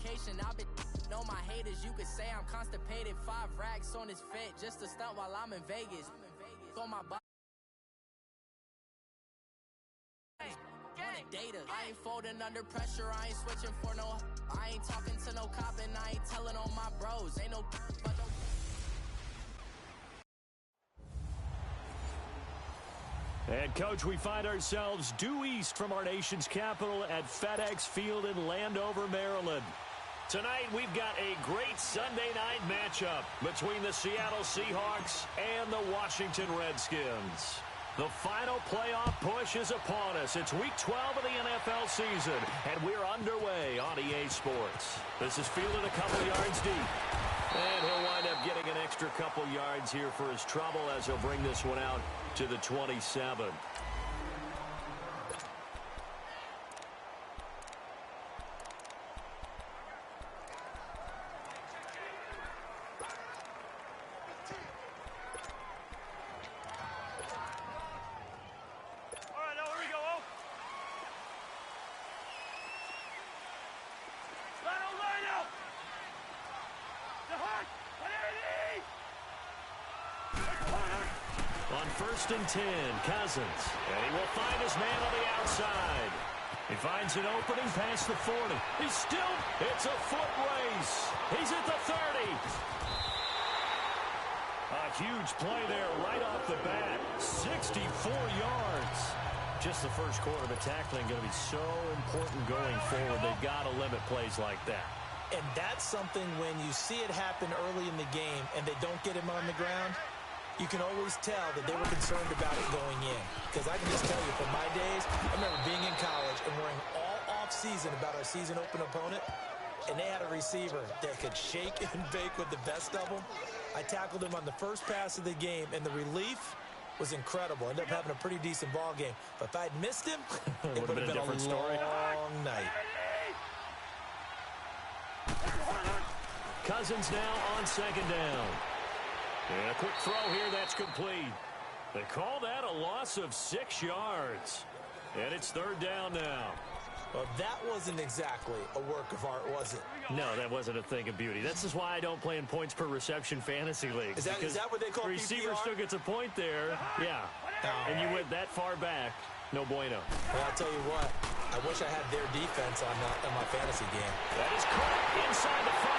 vacation. I've been know my haters. You could say I'm constipated. 5 racks on his fit just to stunt while I'm in Vegas. On my body. Data. I ain't folding under pressure. I ain't switching for no. I ain't talking to no cop and I ain't telling on my bros. Ain't no. And, Coach, we find ourselves due east from our nation's capital at FedEx Field in Landover, Maryland. Tonight, we've got a great Sunday night matchup between the Seattle Seahawks and the Washington Redskins. The final playoff push is upon us. It's Week 12 of the NFL season, and we're underway on EA Sports. This is fielded a couple yards deep. And he'll wind up getting an extra couple yards here for his trouble as he'll bring this one out to the 27. On 1st and 10, Cousins. And he will find his man on the outside. He finds an opening past the 40. It's a foot race. He's at the 30. A huge play there right off the bat. 64 yards. Just the first quarter, but tackling going to be so important going forward. They've got to limit plays like that. And that's something when you see it happen early in the game and they don't get him on the ground, you can always tell that they were concerned about it going in. Because I can just tell you, from my days, I remember being in college and worrying all off-season about our season open opponent, and they had a receiver that could shake and bake with the best of them. I tackled him on the first pass of the game, and the relief was incredible. Ended up having a pretty decent ball game. But if I'd missed him, it would have been a different story. Long night. Cousins now on 2nd down. And a quick throw here, that's complete. They call that a loss of 6 yards. And it's 3rd down now. Well, that wasn't exactly a work of art, was it? No, that wasn't a thing of beauty. This is why I don't play in points per reception fantasy leagues. Is that what they call the receiver PPR? still gets a point there. Yeah. And you went that far back. No bueno. Well, I'll tell you what. I wish I had their defense on my fantasy game. That is caught inside the 5.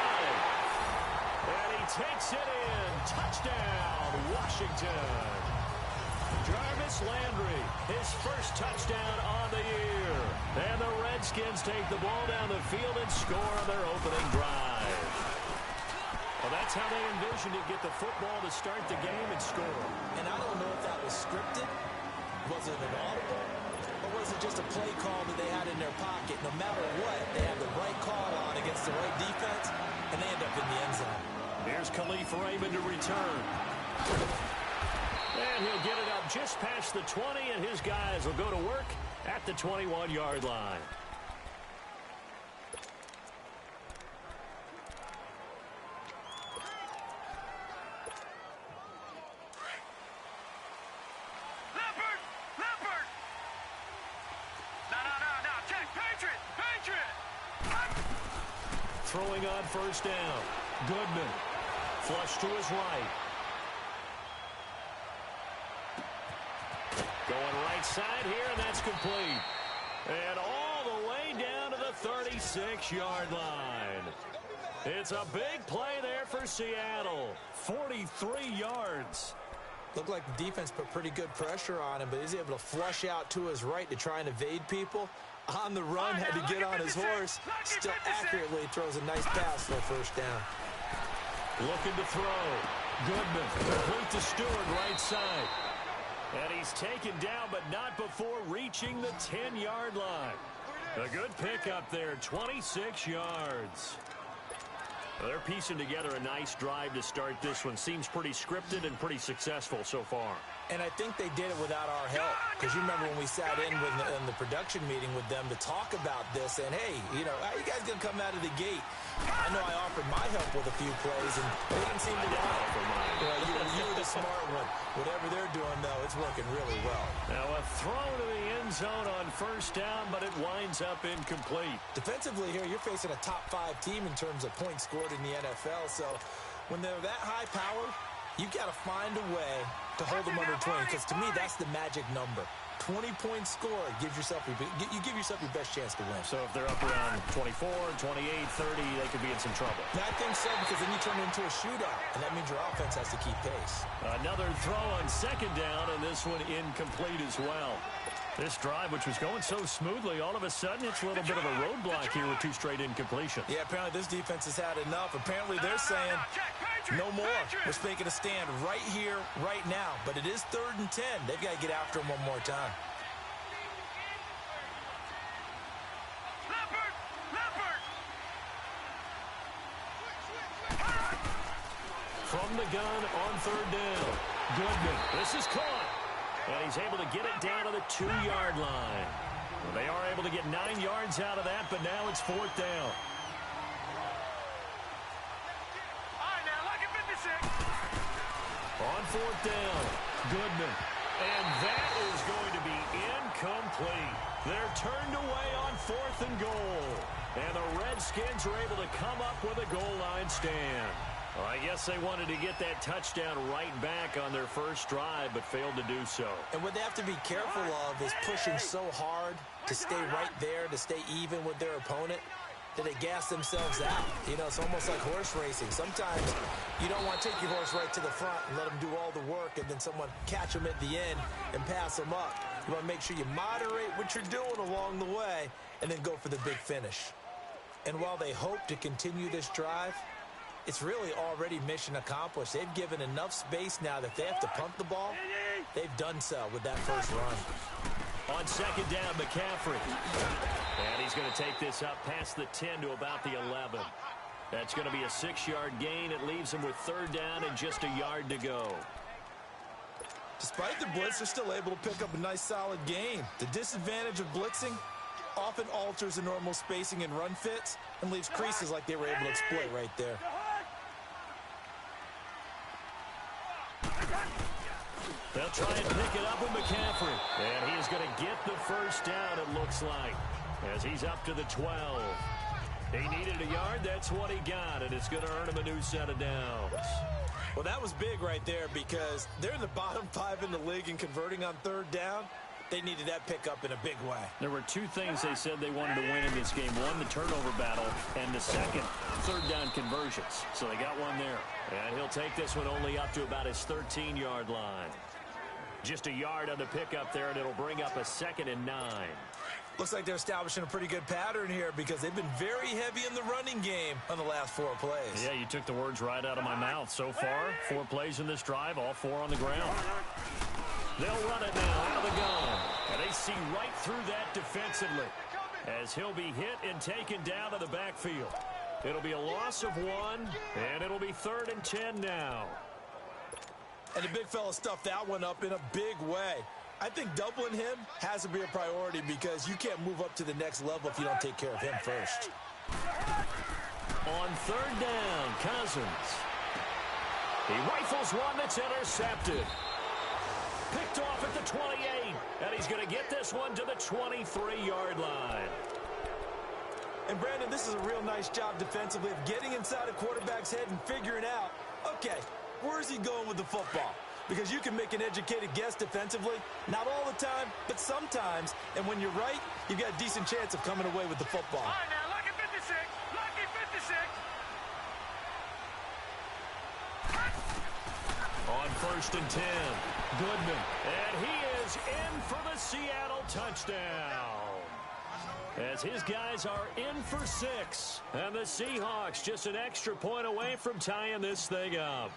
And he takes it in. Touchdown, Washington. Jarvis Landry, his first touchdown on the year. And the Redskins take the ball down the field and score on their opening drive. Well, that's how they envisioned it. Get the football to start the game and score. And I don't know if that was scripted. Was it an audible? Or was it just a play call that they had in their pocket? No matter what, they had the right call on against the right defense, and they end up in the end zone. Here's Khalif Raymond to return. And he'll get it up just past the 20, and his guys will go to work at the 21-yard line. Throwing on 1st down. Goodman. Flush to his right. Going right side here, and that's complete. And all the way down to the 36-yard line. It's a big play there for Seattle. 43 yards. Looked like the defense put pretty good pressure on him, but he's able to flush out to his right to try and evade people. On the run, had to get on his horse. Still accurately throws a nice pass for a 1st down. Looking to throw. Goodman complete to Stewart right side. And he's taken down, but not before reaching the 10-yard line. A good pickup there, 26 yards. Well, they're piecing together a nice drive to start this one. Seems pretty scripted and pretty successful so far. And I think they did it without our help. Because you remember when we sat in the production meeting with them to talk about this, and hey, you know, how you guys going to come out of the gate? I know I offered my help with a few plays, and they didn't seem to want it. You were the smart one. Whatever they're doing, though, That's working really well. Now a throw to the end zone on first down, but it winds up incomplete. Defensively here, you're facing a top 5 team in terms of points scored in the NFL. So when they're that high powered, you've got to find a way to hold them under 20, because to me, that's the magic number. 20 points scored, you give yourself your best chance to win. So if they're up around 24, 28, 30, they could be in some trouble. I think so, because then you turn it into a shootout, and that means your offense has to keep pace. Another throw on second down, and this one incomplete as well. This drive, which was going so smoothly, all of a sudden it's a little bit of a roadblock here with 2 straight incompletions. Yeah, apparently this defense has had enough. Apparently they're saying no more. We're making a stand right here, right now. But it is 3rd and 10. They've got to get after him one more time. From the gun on 3rd down. Goodman. This is caught. And he's able to get it down to the 2-yard line. Well, they are able to get 9 yards out of that, but now it's 4th down. On 4th down, Goodman. And that is going to be incomplete. They're turned away on 4th and goal. And the Redskins are able to come up with a goal line stand. Well, I guess they wanted to get that touchdown right back on their first drive, but failed to do so. And what they have to be careful of is pushing so hard to stay right there, to stay even with their opponent, that they gas themselves out. You know, it's almost like horse racing. Sometimes you don't want to take your horse right to the front and let them do all the work, and then someone catch them at the end and pass them up. You want to make sure you moderate what you're doing along the way and then go for the big finish. And while they hope to continue this drive, it's really already mission accomplished. They've given enough space now that if they have to punt the ball, they've done so with that first run. On 2nd down, McCaffrey. And he's going to take this up past the 10 to about the 11. That's going to be a 6-yard gain. It leaves him with 3rd down and just a yard to go. Despite the blitz, they're still able to pick up a nice, solid gain. The disadvantage of blitzing often alters the normal spacing and run fits and leaves creases like they were able to exploit right there. They'll try and pick it up with McCaffrey. And he is going to get the first down, it looks like, as he's up to the 12. He needed a yard. That's what he got, and it's going to earn him a new set of downs. Well, that was big right there because they're in the bottom 5 in the league in converting on 3rd down. They needed that pickup in a big way. There were 2 things they said they wanted to win in this game. One, the turnover battle, and the second, 3rd down conversions. So they got one there. And he'll take this one only up to about his 13-yard line. Just a yard on the pickup there, and it'll bring up a 2nd and 9. Looks like they're establishing a pretty good pattern here because they've been very heavy in the running game on the last 4 plays. Yeah, you took the words right out of my mouth. So far, 4 plays in this drive, all 4 on the ground. They'll run it now out of the gun. And they see right through that defensively as he'll be hit and taken down to the backfield. It'll be a loss of 1, and it'll be 3rd and 10 now. And the big fella stuffed that one up in a big way. I think doubling him has to be a priority because you can't move up to the next level if you don't take care of him first. On 3rd down, Cousins. He rifles one that's intercepted. Picked off at the 28, and he's going to get this one to the 23-yard line. And, Brandon, this is a real nice job defensively of getting inside a quarterback's head and figuring out, okay, where is he going with the football? Because you can make an educated guess defensively, not all the time, but sometimes. And when you're right, you've got a decent chance of coming away with the football. All right, now, lucky 56, lucky 56. On 1st and 10, Goodman. And he is in for the Seattle touchdown. As his guys are in for 6. And the Seahawks just an extra point away from tying this thing up.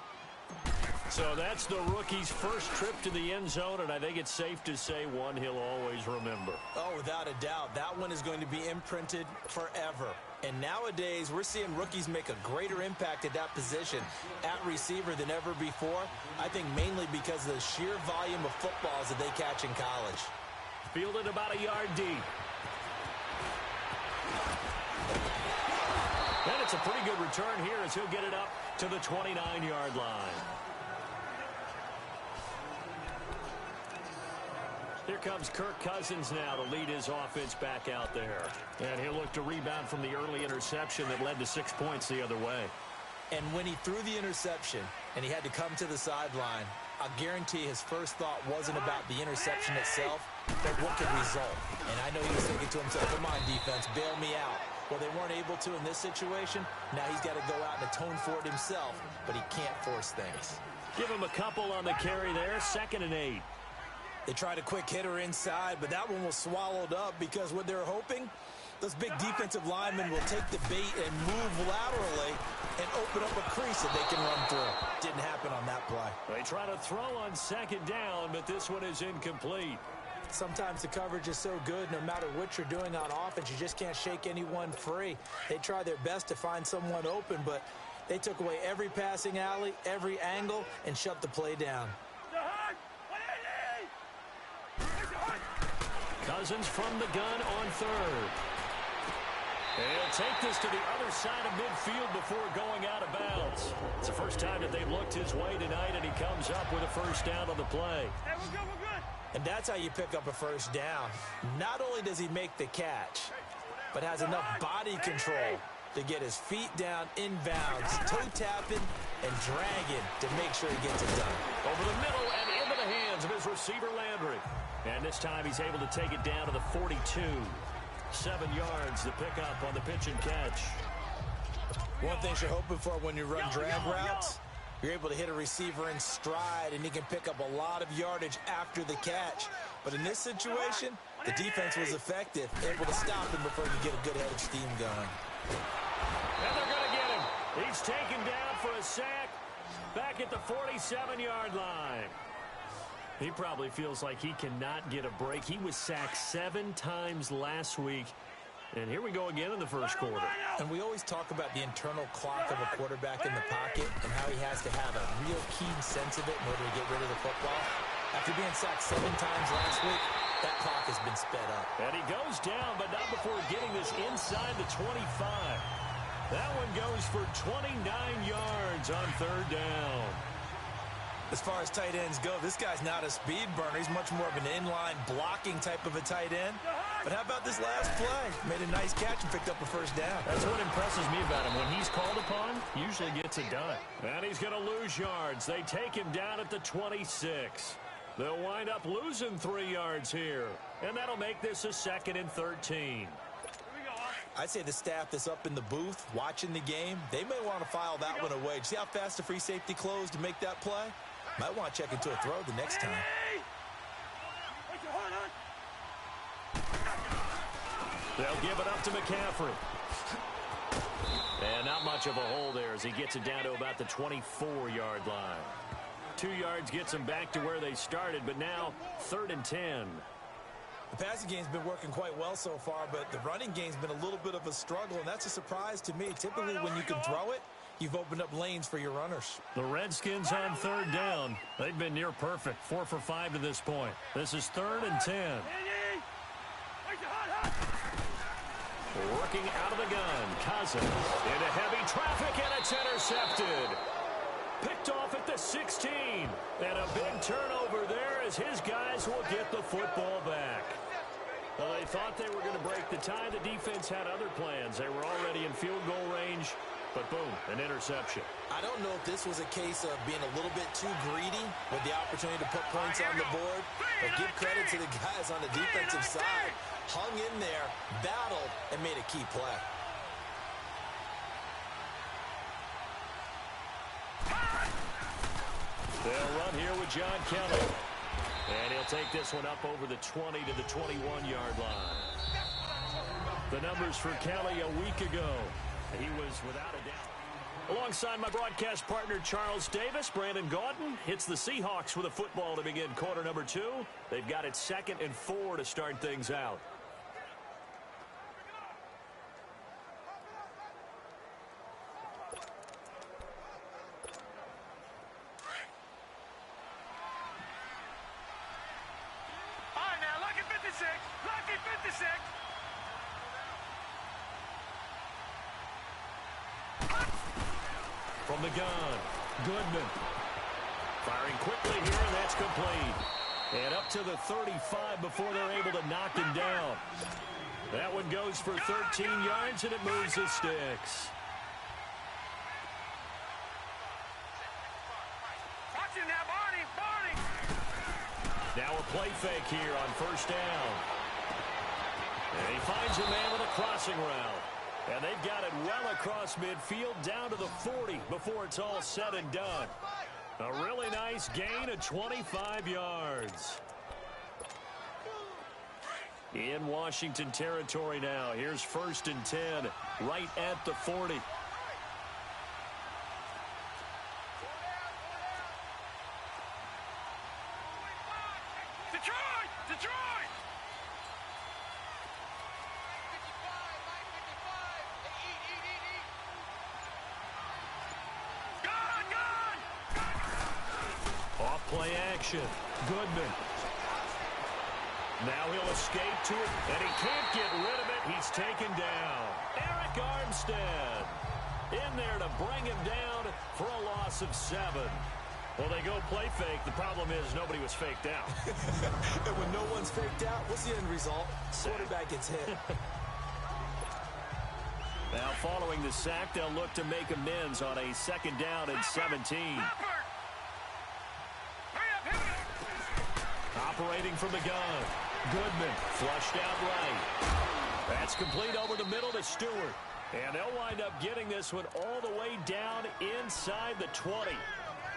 So that's the rookie's first trip to the end zone, and I think it's safe to say one he'll always remember. Oh, without a doubt. That one is going to be imprinted forever. And nowadays, we're seeing rookies make a greater impact at that position at receiver than ever before. I think mainly because of the sheer volume of footballs that they catch in college. Fielded about a yard deep. And it's a pretty good return here as he'll get it up to the 29-yard line. Here comes Kirk Cousins now to lead his offense back out there. And he'll look to rebound from the early interception that led to 6 points the other way. And when he threw the interception and he had to come to the sideline, I'll guarantee his first thought wasn't about the interception itself, but what could result. And I know he was thinking to himself, come on, defense, bail me out. Well, they weren't able to in this situation. Now he's got to go out and atone for it himself, but he can't force things. Give him a couple on the carry there, 2nd and 8. They tried a quick hitter inside, but that one was swallowed up because what they're hoping, those big defensive linemen will take the bait and move laterally and open up a crease that they can run through. Didn't happen on that play. They try to throw on 2nd down, but this one is incomplete. Sometimes the coverage is so good, no matter what you're doing on offense, you just can't shake anyone free. They try their best to find someone open, but they took away every passing alley, every angle, and shut the play down. Cousins from the gun on 3rd. And he'll take this to the other side of midfield before going out of bounds. It's the first time that they've looked his way tonight, and he comes up with a first down on the play. Hey, we're good, we're good. And that's how you pick up a first down. Not only does he make the catch, but has enough body control to get his feet down inbounds, toe tapping and dragging to make sure he gets it done. Over the middle and into the hands of his receiver, Landry. And this time he's able to take it down to the 42. 7 yards to pick up on the pitch and catch. One thing you're hoping for when you run drag routes, you're able to hit a receiver in stride, and he can pick up a lot of yardage after the catch. But in this situation, the defense was effective, able to stop him before he get a good head of steam going. And they're going to get him. He's taken down for a sack back at the 47-yard line. He probably feels like he cannot get a break. He was sacked 7 times last week. And here we go again in the first quarter. And we always talk about the internal clock of a quarterback in the pocket and how he has to have a real keen sense of it in order to get rid of the football. After being sacked 7 times last week, that clock has been sped up. And he goes down, but not before getting this inside the 25. That one goes for 29 yards on 3rd down. As far as tight ends go, this guy's not a speed burner. He's much more of an inline blocking type of a tight end. But how about this last play? Made a nice catch and picked up a first down. That's what impresses me about him. When he's called upon, usually gets it done. And he's going to lose yards. They take him down at the 26. They'll wind up losing 3 yards here. And that'll make this a 2nd and 13. I'd say the staff that's up in the booth watching the game, they may want to file that one away. See how fast the free safety closed to make that play? Might want to check into a throw the next time. They'll give it up to McCaffrey. And not much of a hole there as he gets it down to about the 24-yard line. 2 yards gets them back to where they started, but now 3rd and 10. The passing game's been working quite well so far, but the running game's been a little bit of a struggle, and that's a surprise to me. Typically, when you can throw it, you've opened up lanes for your runners. The Redskins on 3rd down. They've been near perfect. 4 for 5 to this point. This is 3rd and 10. Working out of the gun. Cousins into heavy traffic, and it's intercepted. Picked off at the 16. And a big turnover there as his guys will get the football back. Well, they thought they were going to break the tie. The defense had other plans. They were already in field goal range. But boom, an interception. I don't know if this was a case of being a little bit too greedy with the opportunity to put points on the board, but give credit to the guys on the defensive side. Hung in there, battled, and made a key play. They'll run here with John Kelly. And he'll take this one up over the 20 to the 21-yard line. The numbers for Kelly a week ago. He was without a doubt. Alongside my broadcast partner, Charles Davis, Brandon Gaudin hits the Seahawks with a football to begin quarter number 2. They've got it 2nd and 4 to start things out. All right, now, lucky 56. Lucky 56. From the gun, Goodman. Firing quickly here, and that's complete. And up to the 35 before they're able to knock him down. That one goes for 13 yards, and it moves the sticks. Now a play fake here on first down. And he finds a man with a crossing route. And they've got it well across midfield down to the 40 before it's all said and done. A really nice gain of 25 yards. In Washington territory now. Here's 1st and 10 right at the 40. Detroit! Off play action. Goodman. Now he'll escape to it, and he can't get rid of it. He's taken down. Eric Armstead in there to bring him down for a loss of 7. Well, they go play fake. The problem is nobody was faked out. And when no one's faked out, what's the end result? Quarterback gets hit. Now, following the sack, they'll look to make amends on a 2nd down and 17. Operating from the gun. Goodman flushed out right. That's complete over the middle to Stewart. And they'll wind up getting this one all the way down inside the 20.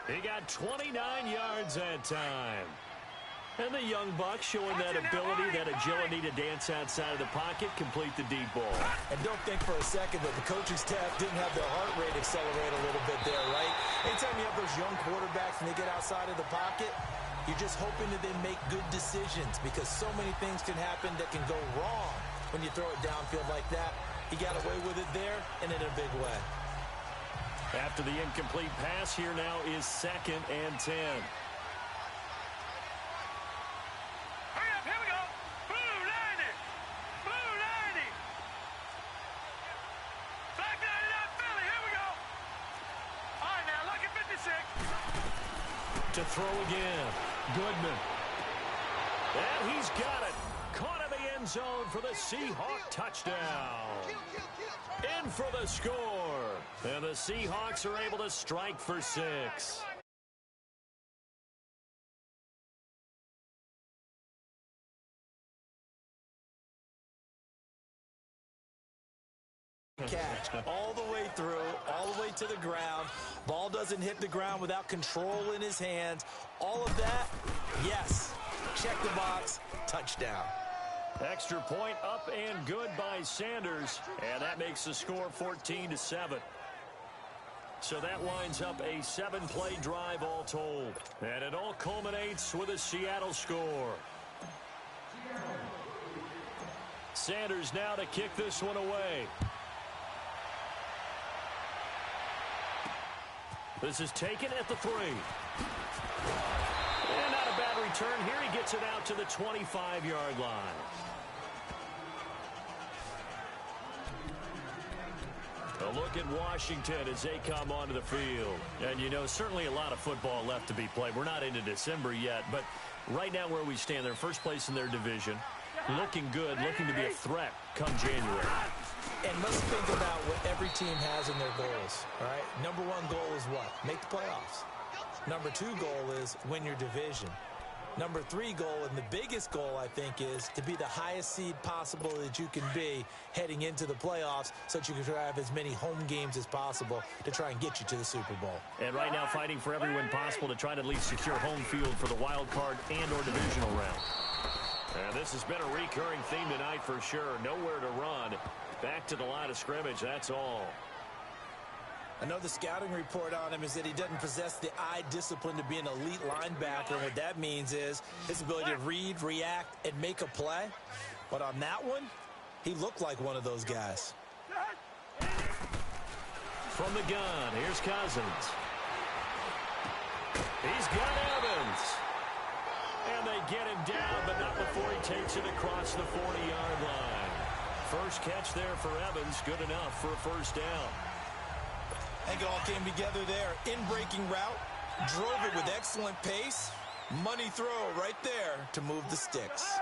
He got 29 yards that time. And the young buck showing that ability, that agility to dance outside of the pocket, complete the deep ball. And don't think for a second that the coaching staff didn't have their heart rate accelerate a little bit there, right? Anytime you have those young quarterbacks and they get outside of the pocket, you're just hoping that they make good decisions because so many things can happen that can go wrong when you throw it downfield like that. He got away with it there and in a big way. After the incomplete pass, here now is 2nd and 10. Hurry up, here we go. Blue 90. Blue 90. Black 99 Philly, here we go. All right, now, lucky 56. To throw again. Goodman. And he's got it. Caught in the end zone for the Seahawk touchdown. In for the score. And the Seahawks are able to strike for 6. Catch all the way through, all the way to the ground. Ball doesn't hit the ground without control in his hands. All of that, yes. Check the box, touchdown. Extra point up and good by Sanders. And that makes the score 14-7. So that winds up a 7-play drive all told. And it all culminates with a Seattle score. Sanders now to kick this one away. This is taken at the 3. And not a bad return here. He gets it out to the 25-yard line. A look at Washington as they come onto the field. And, you know, certainly a lot of football left to be played. We're not into December yet, but right now where we stand, they're first place in their division. Looking good, looking to be a threat come January. And let's think about what every team has in their goals, all right? Number 1 goal is what? Make the playoffs. Number 2 goal is win your division. Number 3 goal, and the biggest goal, I think, is to be the highest seed possible that you can be heading into the playoffs so that you can have as many home games as possible to try and get you to the Super Bowl. And right now fighting for every win possible to try to at least secure home field for the wild card and or divisional round. And this has been a recurring theme tonight for sure. Nowhere to run. Back to the line of scrimmage, that's all. I know the scouting report on him is that he doesn't possess the eye discipline to be an elite linebacker. And what that means is his ability to read, react, and make a play. But on that one, he looked like one of those guys. From the gun, here's Cousins. He's got Evans. And they get him down, but not before he takes it across the 40-yard line. First catch there for Evans, good enough for a first down. I think it all came together there. In-breaking route, drove it with excellent pace, Money throw right there to move the sticks.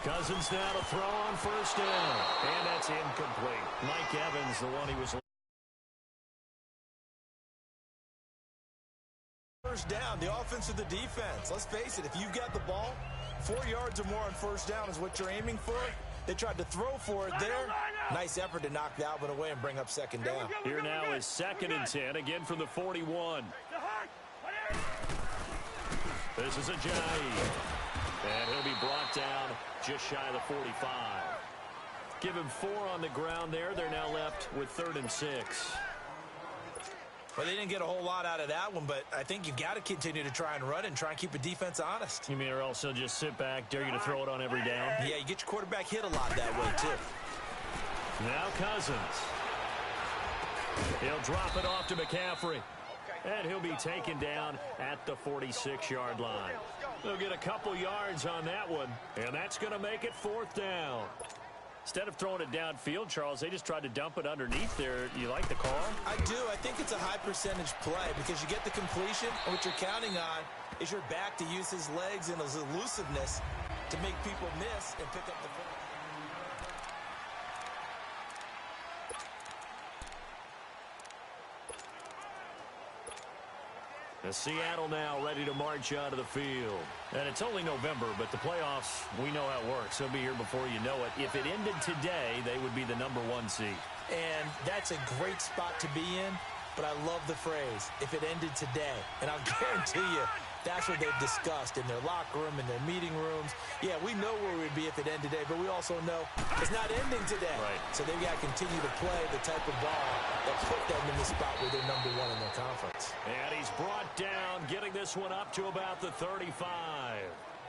Cousins now to throw on first down. And that's incomplete. Mike Evans, the one he was... First down, the offense or the defense. Let's face it, if you've got the ball, 4 yards or more on first down is what you're aiming for. They tried to throw for it there. Nice effort to knock that one away and bring up second down. Here now is 2nd and 10, again from the 41. This is Ajayi. And he'll be brought down just shy of the 45. Give him 4 on the ground there. They're now left with 3rd and 6. Well, they didn't get a whole lot out of that one, but I think you've got to continue to try and run and try and keep the defense honest. You mean or else they'll just sit back, dare you to throw it on every down? Yeah, you get your quarterback hit a lot that way, too. Now Cousins. He'll drop it off to McCaffrey. And he'll be taken down at the 46-yard line. They'll get a couple yards on that one, and that's going to make it 4th down. Instead of throwing it downfield, Charles, they just tried to dump it underneath there. You like the call? I do. I think it's a high percentage play because you get the completion, and what you're counting on is your back to use his legs and his elusiveness to make people miss and pick up the ball. Seattle now ready to march out of the field. And it's only November, but the playoffs, we know how it works. They'll be here before you know it. If it ended today, they would be the #1 seed. And that's a great spot to be in, but I love the phrase, if it ended today. And I'll guarantee you, that's what they've discussed in their locker room, in their meeting rooms. Yeah, we know where we'd be if it ended today, but we also know it's not ending today. Right. So they've got to continue to play the type of ball that put them in the spot where they're #1 in their conference. And he's brought down, getting this one up to about the 35.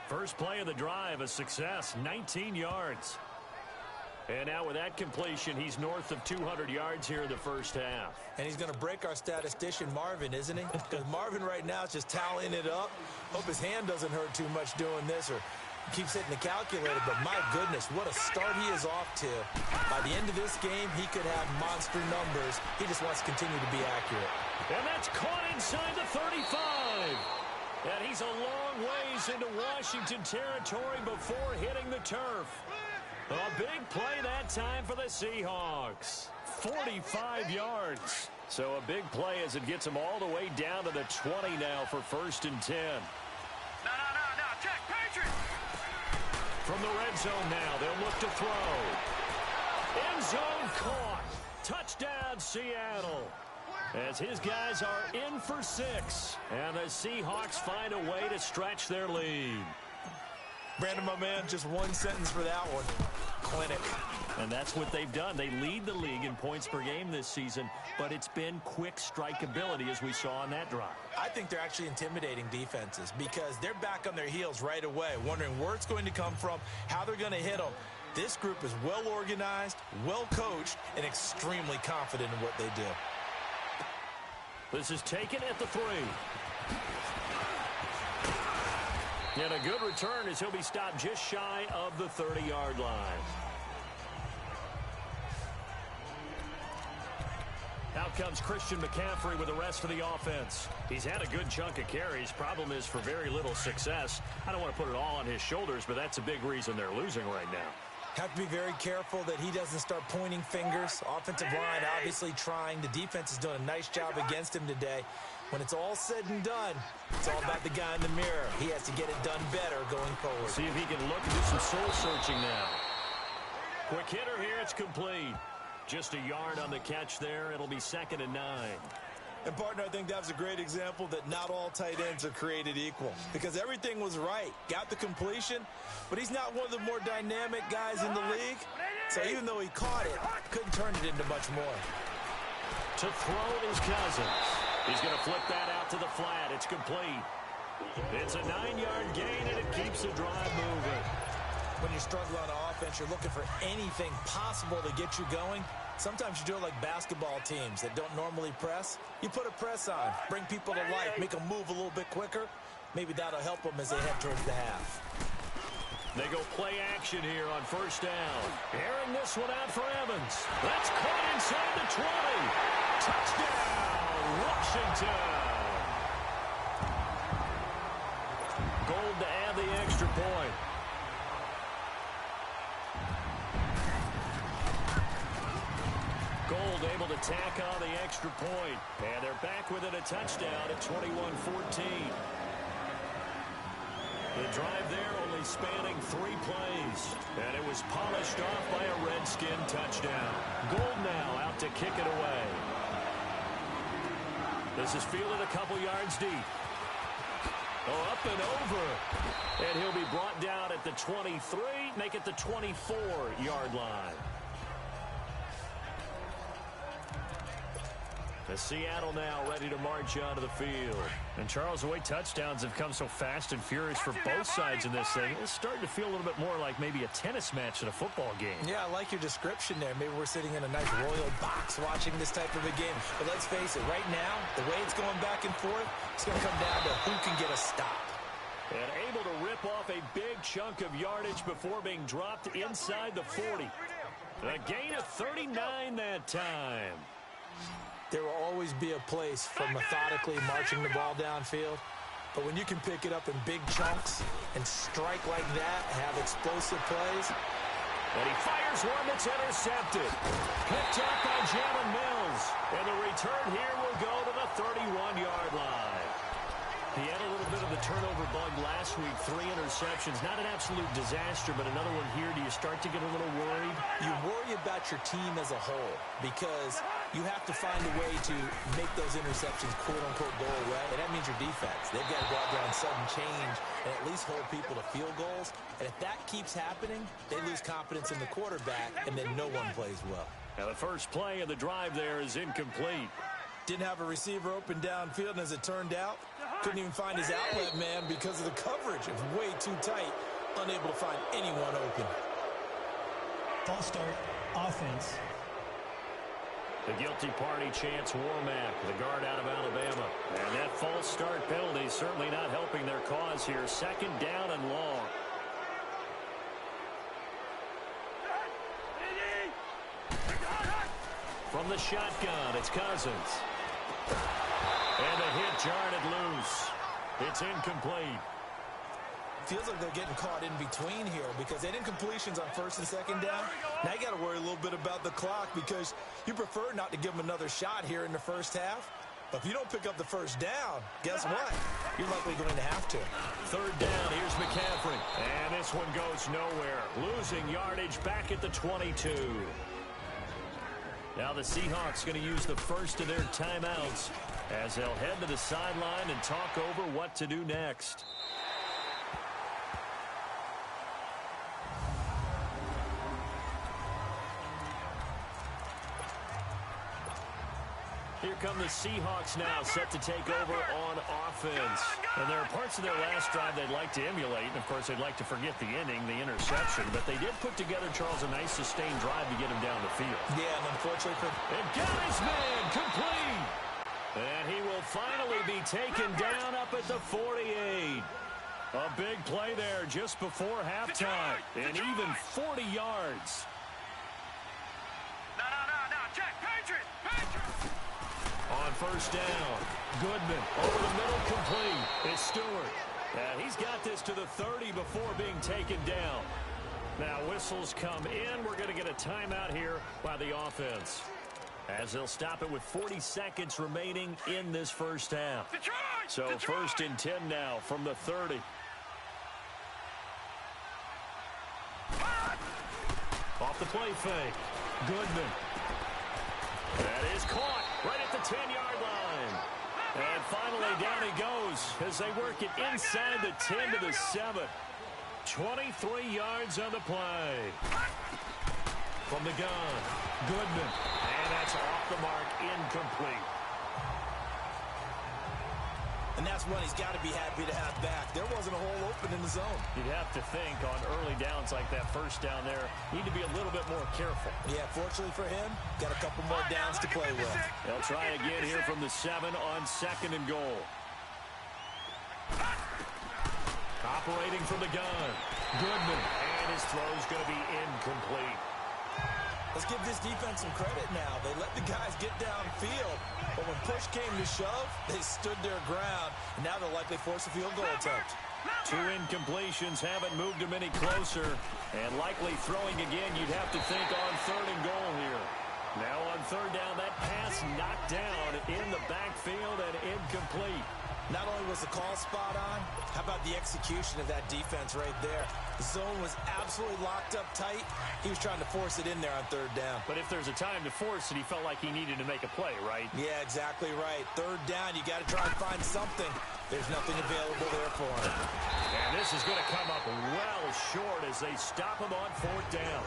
First play of the drive, a success, 19 yards. And now with that completion, he's north of 200 yards here in the first half. And he's going to break our statistician, Marvin, isn't he? Because Marvin right now is just tallying it up. Hope his hand doesn't hurt too much doing this or keeps hitting the calculator. But my goodness, what a start he is off to. By the end of this game, he could have monster numbers. He just wants to continue to be accurate. And that's caught inside the 35. And he's a long ways into Washington territory before hitting the turf. A big play that time for the Seahawks. 45 yards. So a big play as it gets them all the way down to the 20 now for 1st and 10. No, check, Patriots! From the red zone now, they'll look to throw. End zone caught. Touchdown, Seattle. As his guys are in for 6. And the Seahawks find a way to stretch their lead. Brandon, my man, just one sentence for that one. Clinic. And that's what they've done. They lead the league in points per game this season, but it's been quick strikeability as we saw on that drive. I think they're actually intimidating defenses because they're back on their heels right away, wondering where it's going to come from, how they're going to hit them. This group is well organized, well coached, and extremely confident in what they do. This is taken at the 3. And a good return as he'll be stopped just shy of the 30-yard line. Out comes Christian McCaffrey with the rest of the offense. He's had a good chunk of carries. Problem is for very little success. I don't want to put it all on his shoulders, but that's a big reason they're losing right now. Have to be very careful that he doesn't start pointing fingers. Offensive line obviously trying. The defense is doing a nice job against him today. When it's all said and done, it's all about the guy in the mirror. He has to get it done better going forward. See if he can look and do some soul searching now. Quick hitter here. It's complete. Just a yard on the catch there. It'll be 2nd and 9. And, partner, I think that was a great example that not all tight ends are created equal because everything was right. Got the completion, but he's not one of the more dynamic guys in the league. So even though he caught it, couldn't turn it into much more. To throw is Cousins. He's going to flip that out to the flat. It's complete. It's a 9-yard gain, and it keeps the drive moving. When you're struggling on offense, you're looking for anything possible to get you going. Sometimes you do it like basketball teams that don't normally press. You put a press on, bring people to life, make them move a little bit quicker. Maybe that'll help them as they head towards the half. They go play action here on 1st down. Airing this one out for Evans. That's caught inside the 20. Touchdown, Washington. extra point. Gold able to tack on the extra point. And they're back within a touchdown at 21-14. The drive there only spanning 3 plays. And it was polished off by a Redskin touchdown. Gold now out to kick it away. This is fielded a couple yards deep. Oh, up and over. And he'll be brought down at the 23, make it the 24-yard line. The Seattle now ready to march onto the field. And Charles, the way touchdowns have come so fast and furious for both sides in this thing, it's starting to feel a little bit more like maybe a tennis match in a football game. Yeah, I like your description there. Maybe we're sitting in a nice royal box watching this type of a game. But let's face it, right now, the way it's going back and forth, it's going to come down to who can get a stop. And able to rip off a big chunk of yardage before being dropped inside the 40. A gain of 39 that time. There will always be a place for methodically marching the ball downfield. But when you can pick it up in big chunks and strike like that, have explosive plays. And he fires one that's intercepted. Picked up by Jalen Mills. And the return here will go to the 31-yard line. He had a little bit of the turnover bug last week. 3 interceptions. Not an absolute disaster, but another one here. Do you start to get a little worried? You worry about your team as a whole because you have to find a way to make those interceptions, quote-unquote, go away. And that means your defense. They've got to go out there on sudden change and at least hold people to field goals. And if that keeps happening, they lose confidence in the quarterback, and then no one plays well. Now the first play of the drive there is incomplete. Didn't have a receiver open downfield, and as it turned out, couldn't even find his outlet man because of the coverage. It was way too tight, unable to find anyone open. False start, offense. The guilty party chants Warmack, the guard out of Alabama. And that false start penalty certainly not helping their cause here. 2nd down and long. From the shotgun, it's Cousins. And the hit jarred it loose. It's incomplete. Feels like they're getting caught in between here because they didn't completions on 1st and 2nd down. Now you got to worry a little bit about the clock because you prefer not to give them another shot here in the first half. But if you don't pick up the 1st down, guess what? You're likely going to have to. 3rd down, here's McCaffrey. And this one goes nowhere. Losing yardage back at the 22. Now the Seahawks going to use the first of their timeouts as they'll head to the sideline and talk over what to do next. Here come the Seahawks now, set to take over on offense. And there are parts of their last drive they'd like to emulate. And, of course, they'd like to forget the inning, the interception. But they did put together, Charles, a nice sustained drive to get him down the field. Yeah, and unfortunately for... And got his man complete. And he will finally be taken down up at the 48. A big play there just before halftime. And even 40 yards. No, check, Patriot. On 1st down, Goodman over the middle, complete. It's Stewart. He's got this to the 30 before being taken down. Now whistles come in. We're going to get a timeout here by the offense, as they'll stop it with 40 seconds remaining in this first half. So 1st and 10 now from the 30. Off the play fake. Goodman. That is caught right at the 10-yard line. And finally down he goes as they work it inside the 10 to the 7. 23 yards on the play. From the gun, Goodman. And that's off the mark, incomplete. And that's one he's got to be happy to have back. There wasn't a hole open in the zone. You'd have to think on early downs like that 1st down there, need to be a little bit more careful. Yeah, fortunately for him, got a couple more downs to play with. They'll try again here from the 7 on 2nd and goal. Operating from the gun, Goodman, and his throw's going to be incomplete. Let's give this defense some credit now. They let the guys get downfield, but when push came to shove, they stood their ground, and now they'll likely force a field goal attempt. 2 incompletions haven't moved him any closer. And likely throwing again, you'd have to think on 3rd and goal here. Now on 3rd down, that pass knocked down in the backfield and incomplete. Not only was the call spot on, how about the execution of that defense right there? The zone was absolutely locked up tight. He was trying to force it in there on 3rd down. But if there's a time to force it, he felt like he needed to make a play, right? Yeah, exactly right. 3rd down, you got to try and find something. There's nothing available there for him. And this is going to come up well short as they stop him on 4th down.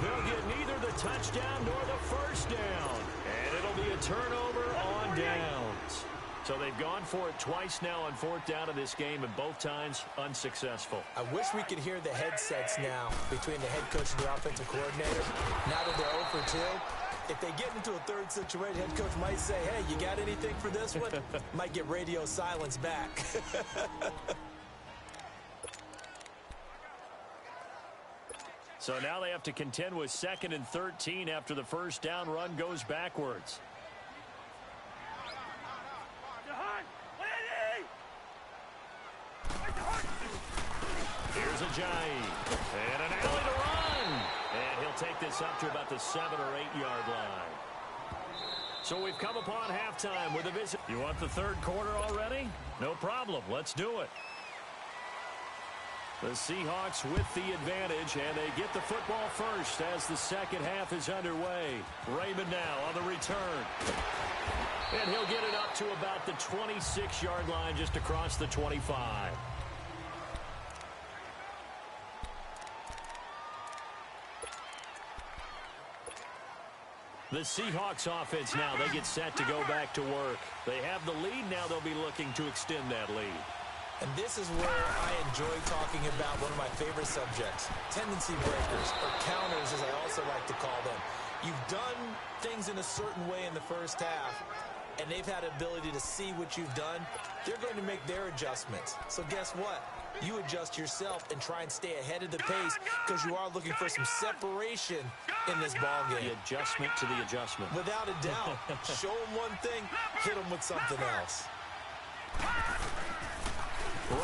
They'll get neither the touchdown nor the 1st down. And it'll be a turnover on downs. So they've gone for it twice now on 4th down in this game, and both times unsuccessful. I wish we could hear the headsets now between the head coach and the offensive coordinator. Now that they're 0 for 2, if they get into a 3rd situation, head coach might say, hey, you got anything for this one? Might get radio silence back. So now they have to contend with 2nd and 13 after the 1st down run goes backwards. Here's Ajayi. And an alley to run. And he'll take this up to about the 7 or 8 yard line. So we've come upon halftime with a visit. You want the 3rd quarter already? No problem. Let's do it. The Seahawks with the advantage, and they get the football first as the 2nd half is underway. Raymond now on the return. And he'll get it up to about the 26-yard line just across the 25. The Seahawks offense now, they get set to go back to work. They have the lead. Now they'll be looking to extend that lead. And this is where I enjoy talking about one of my favorite subjects, tendency breakers, or counters as I also like to call them. You've done things in a certain way in the 1st half, and they've had the ability to see what you've done. They're going to make their adjustments. So guess what? You adjust yourself and try and stay ahead of the pace because you are looking for some separation in this ballgame. The adjustment to the adjustment. Without a doubt. Show them one thing, hit them with something else.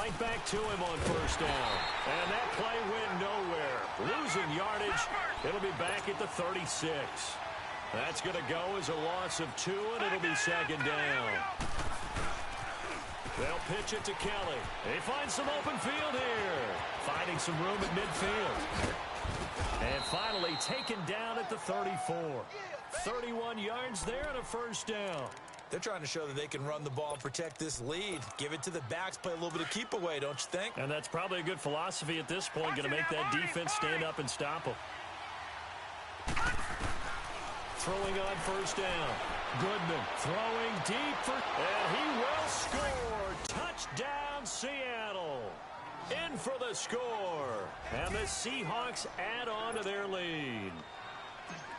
Right back to him on 1st down. And that play went nowhere. Losing yardage. It'll be back at the 36. That's going to go as a loss of 2, and it'll be 2nd down. They'll pitch it to Kelly. He finds some open field here. Finding some room at midfield. And finally taken down at the 34. 31 yards there and a 1st down. They're trying to show that they can run the ball and protect this lead. Give it to the backs, play a little bit of keep away, don't you think? And that's probably a good philosophy at this point. Going to make that defense stand up and stop them. Throwing on 1st down. Goodman throwing deep for... And he will score. Touchdown, Seattle. In for the score. And the Seahawks add on to their lead.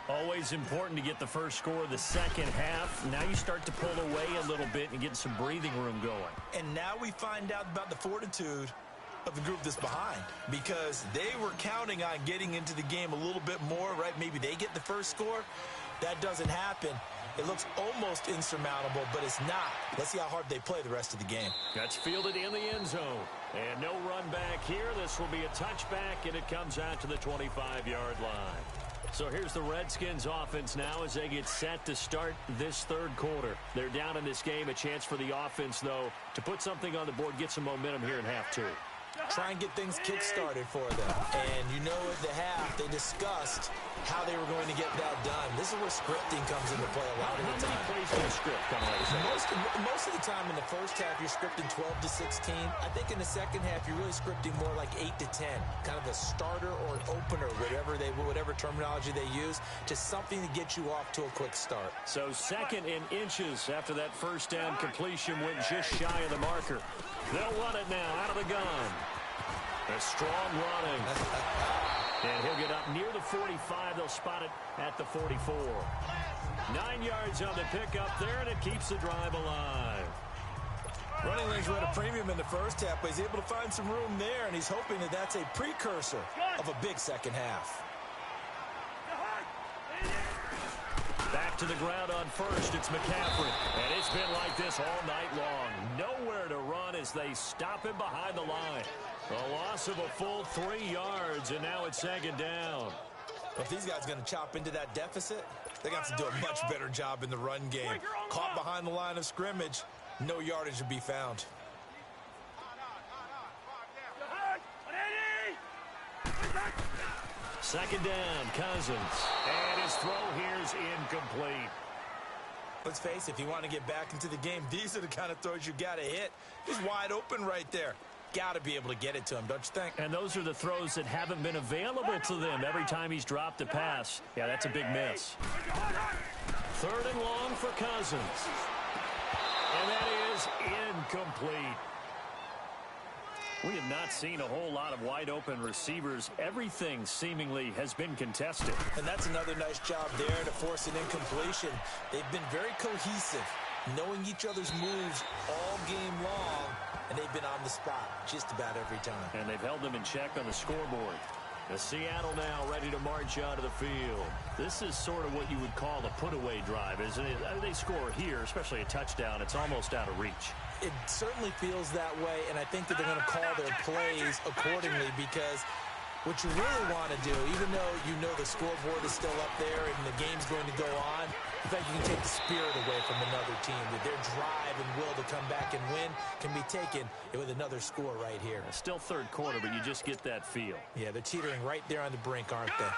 Always important to get the first score of the 2nd half. Now you start to pull away a little bit and get some breathing room going. And now we find out about the fortitude of the group that's behind, because they were counting on getting into the game a little bit more, right? Maybe they get the first score. That doesn't happen. It looks almost insurmountable, but it's not. Let's see how hard they play the rest of the game. That's fielded in the end zone. And no run back here. This will be a touchback, and it comes out to the 25-yard line. So here's the Redskins offense now as they get set to start this 3rd quarter. They're down in this game. A chance for the offense, though, to put something on the board, get some momentum here in half 2. Try and get things kick-started for them. And you know at the half, they discussed how they were going to get that done. This is where scripting comes into play a lot of the time. How many plays do you script coming out of Most of the time in the 1st half, you're scripting 12 to 16. I think in the 2nd half, you're really scripting more like 8 to 10. Kind of a starter or an opener, whatever terminology they use, just something to get you off to a quick start. So 2nd in inches after that 1st down completion went just shy of the marker. They'll run it now out of the gun. A strong running. And he'll get up near the 45. They'll spot it at the 44. 9 yards on the pickup there, and it keeps the drive alive. Running lanes were at a premium in the 1st half, but he's able to find some room there, and he's hoping that that's a precursor of a big 2nd half. Back to the ground on 1st. It's McCaffrey. And it's been like this all night long. Nowhere to run as they stop him behind the line. A loss of a full 3 yards, and now it's second down. If these guys are going to chop into that deficit, they're going to have to do a much better job in the run game. Caught behind the line of scrimmage, no yardage to be found. Second down, Cousins. And his throw here's incomplete. Let's face it, if you want to get back into the game, these are the kind of throws you got to hit. He's wide open right there. Got to be able to get it to him, don't you think? And those are the throws that haven't been available to them every time he's dropped a pass. Yeah, that's a big miss. Third and long for Cousins. And that is incomplete. We have not seen a whole lot of wide-open receivers. Everything seemingly has been contested. And that's another nice job there to force an incompletion. They've been very cohesive, knowing each other's moves all game long, and they've been on the spot just about every time. And they've held them in check on the scoreboard. The Seattle now ready to march onto the field. This is sort of what you would call a put-away drive, isn't it? They score here, especially a touchdown. It's almost out of reach. It certainly feels that way, and I think that they're going to call their plays accordingly, because what you really want to do, even though you know the scoreboard is still up there and the game's going to go on, in fact, you can take the spirit away from another team. That their drive and will to come back and win can be taken with another score right here. It's still third quarter, but you just get that feel. Yeah, they're teetering right there on the brink, aren't they?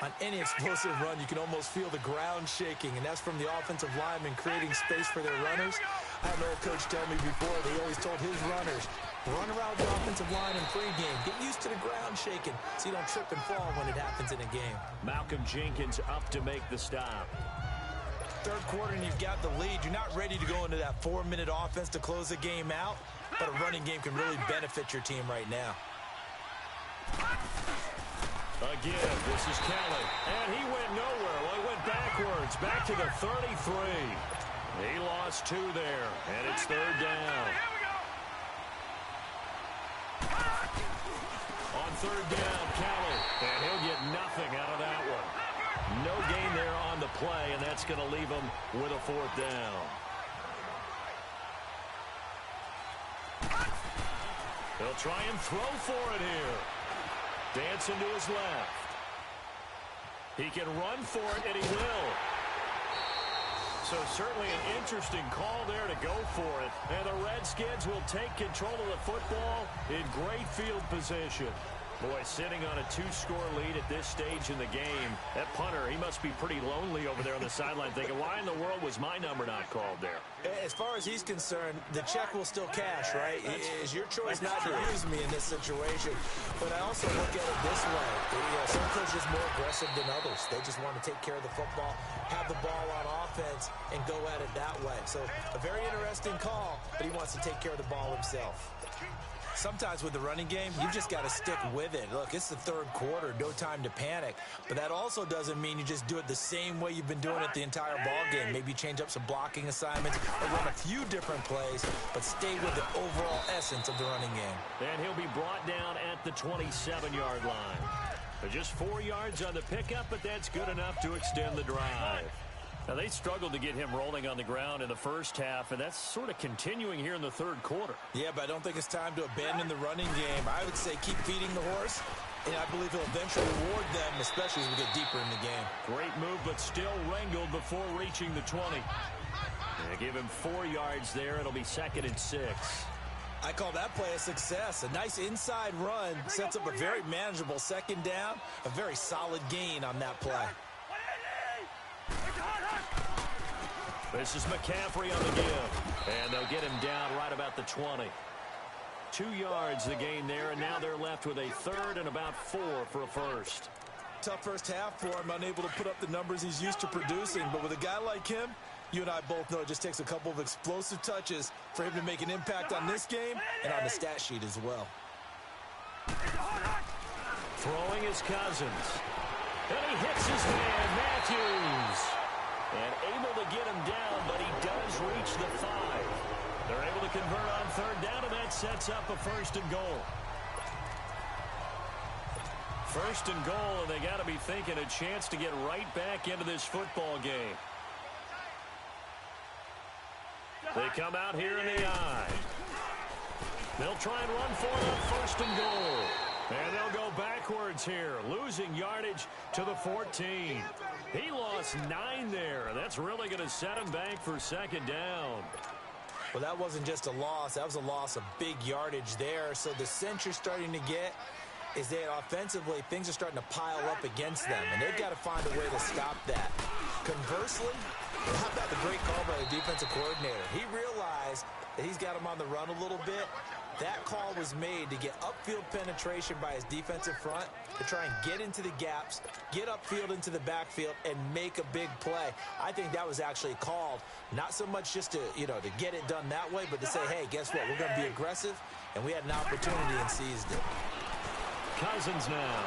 On any explosive run, you can almost feel the ground shaking, and that's from the offensive linemen creating space for their runners. I had an old coach tell me before, that he always told his runners, run around the offensive line in pregame. Get used to the ground shaking so you don't trip and fall when it happens in a game. Malcolm Jenkins up to make the stop. Third quarter and you've got the lead. You're not ready to go into that 4-minute offense to close the game out, but a running game can really benefit your team right now. Again, this is Kelly, and he went nowhere. Well, he went backwards, back to the 33. He lost 2 there, and it's third down. On third down, Kelly, and he'll get nothing out of that one. No gain there on the play, and that's going to leave him with a 4th down. He'll try and throw for it here. Dancing to his left. He can run for it, and he will. So certainly an interesting call there to go for it. And the Redskins will take control of the football in great field position. Boy, sitting on a 2-score lead at this stage in the game. That punter, he must be pretty lonely over there on the sideline thinking, why in the world was my number not called there? As far as he's concerned, the check will still cash, right? It's your choice not to use me in this situation. But I also look at it this way. Some coaches are more aggressive than others. They just want to take care of the football, have the ball on offense, and go at it that way. So a very interesting call, but he wants to take care of the ball himself. Sometimes with the running game, you just got to stick with it. Look, it's the third quarter, no time to panic. But that also doesn't mean you just do it the same way you've been doing it the entire ball game. Maybe change up some blocking assignments or run a few different plays, but stay with the overall essence of the running game. And he'll be brought down at the 27-yard line. But just 4 yards on the pickup, but that's good enough to extend the drive. Now, they struggled to get him rolling on the ground in the first half, and that's sort of continuing here in the third quarter. Yeah, but I don't think it's time to abandon the running game. I would say keep feeding the horse, and I believe he'll eventually reward them, especially as we get deeper in the game. Great move, but still wrangled before reaching the 20. They give him 4 yards there. It'll be 2nd and 6. I call that play a success. A nice inside run sets up a very manageable second down, a very solid gain on that play. This is McCaffrey on the give, and they'll get him down right about the 20. 2 yards the gain there, and now they're left with a 3rd and about 4 for a first. Tough first half for him, unable to put up the numbers he's used to producing, but with a guy like him, you and I both know it just takes a couple of explosive touches for him to make an impact on this game and on the stat sheet as well. Throwing is Cousins, and he hits his man, Matthews. And able to get him down, but he does reach the 5. They're able to convert on third down, and that sets up a 1st and goal. 1st and goal, and they got to be thinking a chance to get right back into this football game. They come out here in the I. They'll try and run for it on 1st and goal. And they'll go backwards here, losing yardage to the 14. He lost 9 there. That's really going to set him back for 2nd down. Well, that wasn't just a loss. That was a loss of big yardage there. So the sense you're starting to get is that offensively, things are starting to pile up against them, and they've got to find a way to stop that. Conversely, how about the great call by the defensive coordinator? He realized that he's got him on the run a little bit. That call was made to get upfield penetration by his defensive front to try and get into the gaps, get upfield into the backfield, and make a big play. I think that was actually called not so much just to, to get it done that way, but to say, hey, guess what? We're going to be aggressive, and we had an opportunity and seized it. Cousins now.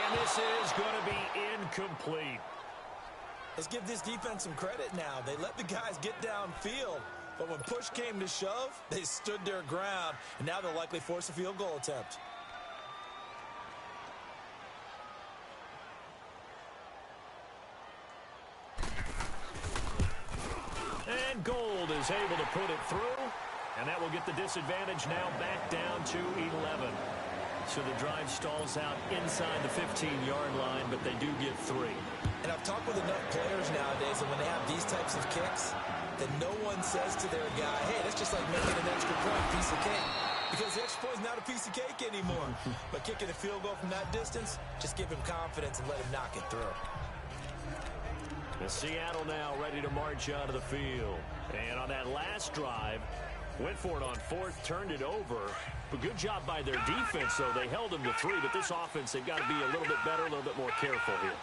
And this is going to be incomplete. Let's give this defense some credit now. They let the guys get downfield, but when push came to shove, they stood their ground, and now they'll likely force a field goal attempt. And Gold is able to put it through, and that will get the disadvantage now back down to 11. So the drive stalls out inside the 15-yard line, but they do get 3. And I've talked with enough players nowadays that when they have these types of kicks, that no one says to their guy, hey, that's just like making an extra point, piece of cake. Because the extra point is not a piece of cake anymore. But kicking a field goal from that distance, just give him confidence and let him knock it through. The Seattle now ready to march out of the field. And on that last drive, went for it on 4th, turned it over. But good job by their defense, though. They held them to 3, but this offense, they've got to be a little bit better, a little bit more careful here.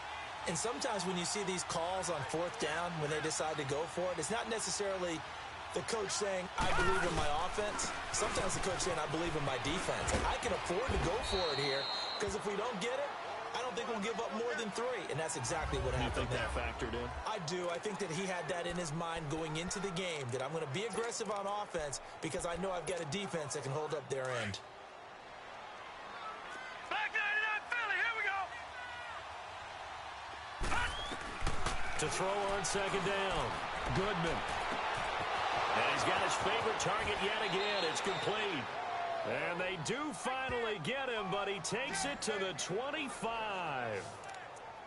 And sometimes when you see these calls on 4th down, when they decide to go for it, it's not necessarily the coach saying, I believe in my offense. Sometimes the coach saying, I believe in my defense. I can afford to go for it here, because if we don't get it, I don't think we'll give up more than 3. And that's exactly what happened. You think that factored in? I do. I think that he had that in his mind going into the game, that I'm going to be aggressive on offense because I know I've got a defense that can hold up their end. Back 99 Philly, here we go. To throw on 2nd down, Goodman. And he's got his favorite target yet again. It's complete. And they do finally get him, but he takes it to the 25.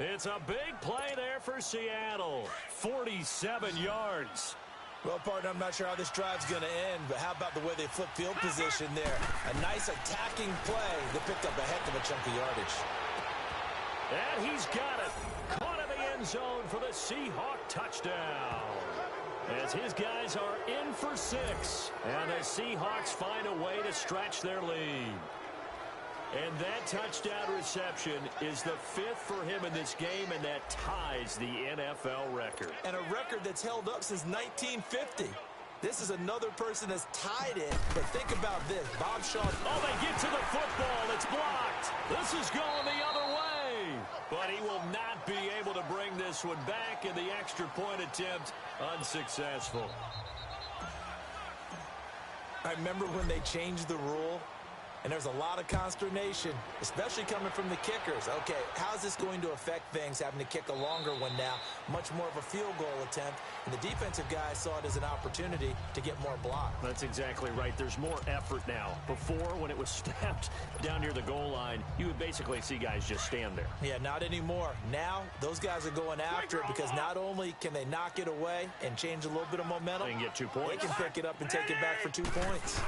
It's a big play there for Seattle. 47 yards. Well, partner, I'm not sure how this drive's going to end, but how about the way they flip field position there? A nice attacking play that picked up a heck of a chunk of yardage. And he's got it. Caught in the end zone for the Seahawk touchdown. As his guys are in for 6. And the Seahawks find a way to stretch their lead. And that touchdown reception is the 5th for him in this game, and that ties the NFL record. And a record that's held up since 1950. This is another person that's tied it, but think about this. Bob Shaw. Oh, they get to the football. It's blocked. This is going the other way. But he will not be able to bring this one back, and the extra point attempt unsuccessful. I remember when they changed the rule, and there's a lot of consternation, especially coming from the kickers. Okay, how's this going to affect things, having to kick a longer one now, much more of a field goal attempt, and the defensive guys saw it as an opportunity to get more block. That's exactly right. There's more effort now. Before, when it was snapped down near the goal line, you would basically see guys just stand there. Yeah, not anymore. Now, those guys are going after it because not only can they knock it away and change a little bit of momentum, they can get 2 points. They can pick it up and take it back for 2 points.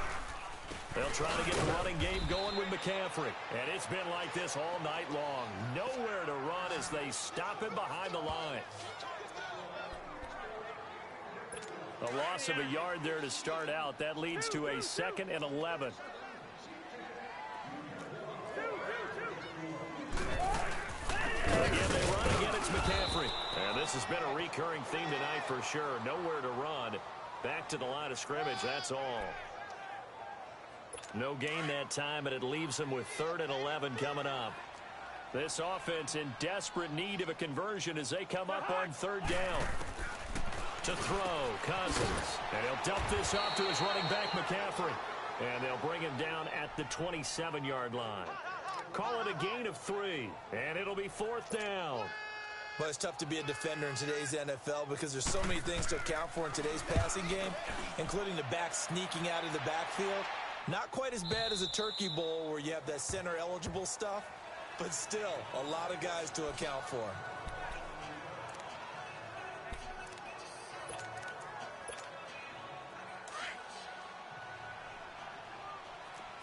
They'll try to get the running game going with McCaffrey. And it's been like this all night long. Nowhere to run as they stop him behind the line. A loss of a yard there to start out. That leads to a 2nd and 11. Again, they run. Again, it's McCaffrey. And this has been a recurring theme tonight for sure. Nowhere to run. Back to the line of scrimmage. That's all. No gain that time, and it leaves them with 3rd and 11 coming up. This offense in desperate need of a conversion as they come up on 3rd down. To throw, Cousins. And he'll dump this off to his running back, McCaffrey. And they'll bring him down at the 27-yard line. Call it a gain of 3, and it'll be 4th down. Well, it's tough to be a defender in today's NFL because there's so many things to account for in today's passing game, including the back sneaking out of the backfield. Not quite as bad as a turkey bowl where you have that center-eligible stuff, but still a lot of guys to account for.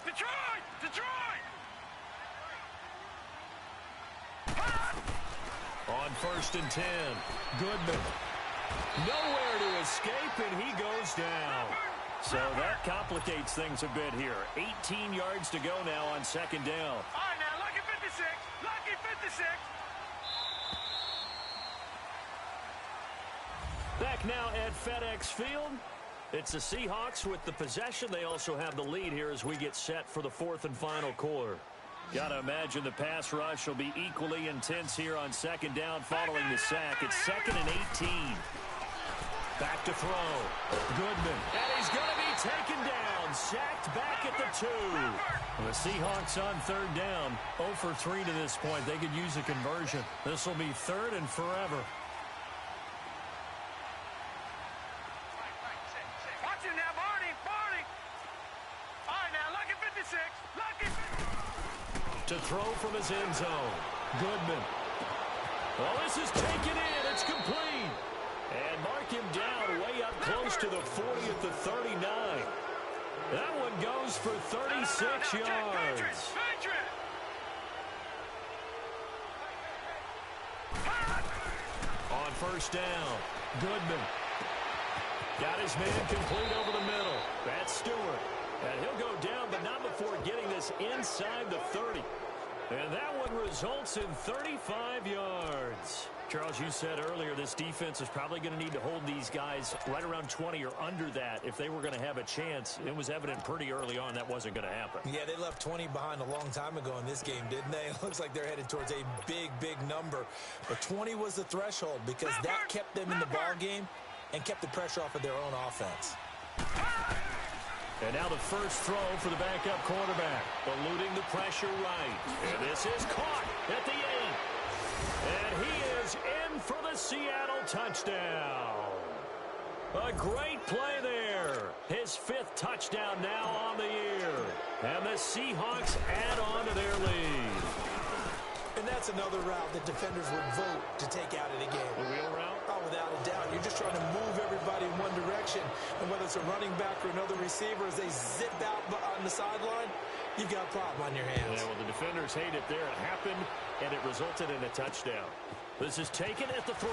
Detroit! Detroit! On 1st and 10, Goodman. Nowhere to escape, and he goes down. So that complicates things a bit here. 18 yards to go now on 2nd down. All right, now, lucky 56. Lucky 56. Back now at FedEx Field. It's the Seahawks with the possession. They also have the lead here as we get set for the 4th and final quarter. Got to imagine the pass rush will be equally intense here on 2nd down following the sack. It's 2nd and 18. Back to throw. Goodman. And he's going to be taken down. Sacked back at the 2. The Seahawks on 3rd down. 0 for 3 to this point. They could use a conversion. This will be 3rd and forever. Watch him now, Barney. Barney. All right, now, lucky 56. Lucky 56. To throw from his end zone. Goodman. Well, this is taken in. It's complete. And mark him down way up close to the 40 at the 39. That one goes for 36 yards. On 1st down, Goodman. Got his man complete over the middle. That's Stewart. And he'll go down, but not before getting this inside the 30. And that one results in 35 yards. Charles, you said earlier this defense is probably going to need to hold these guys right around 20 or under that if they were going to have a chance. It was evident pretty early on that wasn't going to happen. Yeah, they left 20 behind a long time ago in this game, didn't they? It looks like they're headed towards a big, big number. But 20 was the threshold because that kept them in the ball game and kept the pressure off of their own offense. And now the first throw for the backup quarterback, eluding the pressure right. And this is caught at the 8. And he is in for the Seattle touchdown. A great play there. His 5th touchdown now on the year. And the Seahawks add on to their lead. And that's another route that defenders would vote to take out of the game. The wheel route? Oh, without a doubt. You're just trying to move everybody in one direction. And whether it's a running back or another receiver, as they zip out on the sideline, you've got a problem on your hands. Yeah, well, the defenders hate it there. It happened, and it resulted in a touchdown. This is taken at the 3.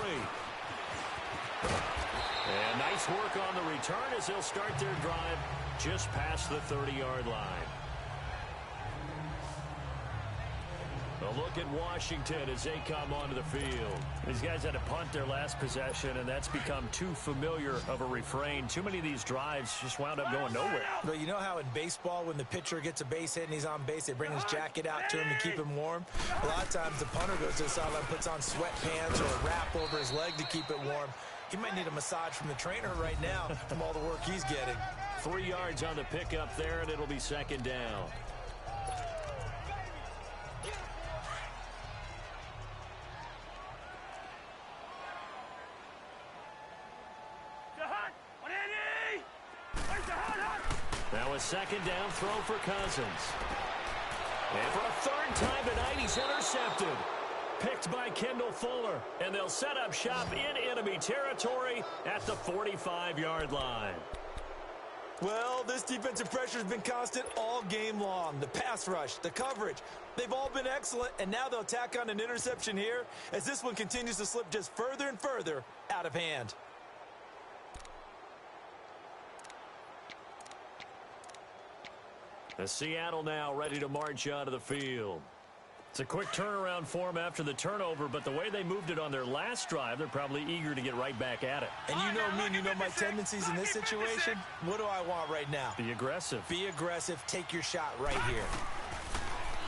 And nice work on the return as they'll start their drive just past the 30-yard line. A look at Washington as they come onto the field. These guys had to punt their last possession, and that's become too familiar of a refrain. Too many of these drives just wound up going nowhere. But you know how in baseball, when the pitcher gets a base hit and he's on base, they bring his jacket out to him to keep him warm? A lot of times the punter goes to the sideline, puts on sweatpants or a wrap over his leg to keep it warm. He might need a massage from the trainer right now from all the work he's getting. 3 yards on the pickup there, and it'll be 2nd down. Now a 2nd down throw for Cousins. And for a 3rd time tonight, he's intercepted. Picked by Kendall Fuller. And they'll set up shop in enemy territory at the 45-yard line. Well, this defensive pressure has been constant all game long. The pass rush, the coverage, they've all been excellent. And now they'll tack on an interception here as this one continues to slip just further and further out of hand. The Seattle now ready to march onto the field. It's a quick turnaround for them after the turnover, but the way they moved it on their last drive, they're probably eager to get right back at it. And you know me and you know my tendencies in this situation. What do I want right now? Be aggressive. Be aggressive. Take your shot right here.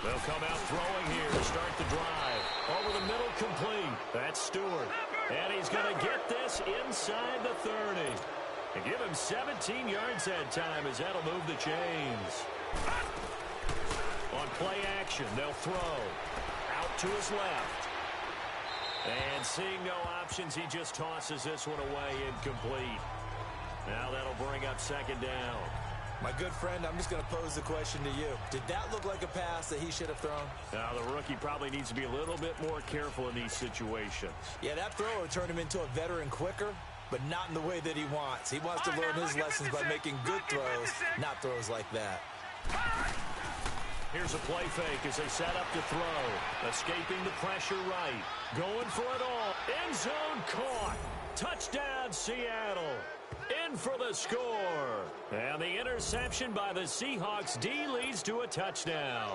They'll come out throwing here to start the drive. Over the middle, complete. That's Stewart. And he's going to get this inside the 30. And give him 17 yards that time as that'll move the chains. On play action, they'll throw. Out to his left. And seeing no options, he just tosses this one away incomplete. Now that'll bring up second down. My good friend, I'm just going to pose the question to you. Did that look like a pass that he should have thrown? Now, the rookie probably needs to be a little bit more careful in these situations. Yeah, that throw would turn him into a veteran quicker, but not in the way that he wants. He wants to learn his lessons by making good throws, not throws like that. Here's a play fake as they set up to throw. Escaping the pressure right. Going for it all. End zone caught. Touchdown, Seattle. In for the score. And the interception by the Seahawks D leads to a touchdown.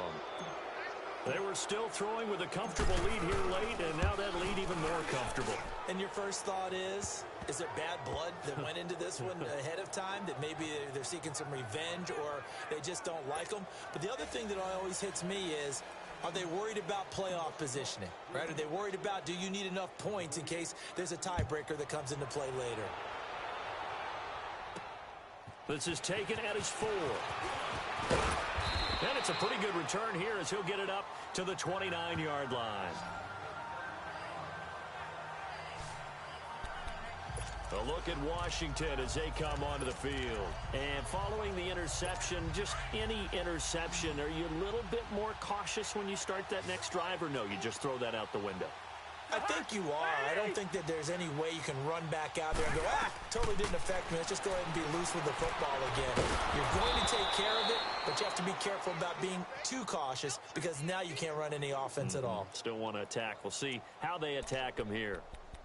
They were still throwing with a comfortable lead here late, and now that lead even more comfortable. And your first thought is there bad blood that went into this one ahead of time, that maybe they're seeking some revenge or they just don't like them? But the other thing that always hits me is, are they worried about playoff positioning, right? Are they worried about, do you need enough points in case there's a tiebreaker that comes into play later? This is taken at his 4. And it's a pretty good return here as he'll get it up to the 29-yard line. A look at Washington as they come onto the field. And following the interception, just any interception, are you a little bit more cautious when you start that next drive, or no, you just throw that out the window? I think you are. I don't think that there's any way you can run back out there and go, totally didn't affect me. Let's just go ahead and be loose with the football again. You're going to take care of it, but you have to be careful about being too cautious because now you can't run any offense at all. Still want to attack. We'll see how they attack them here.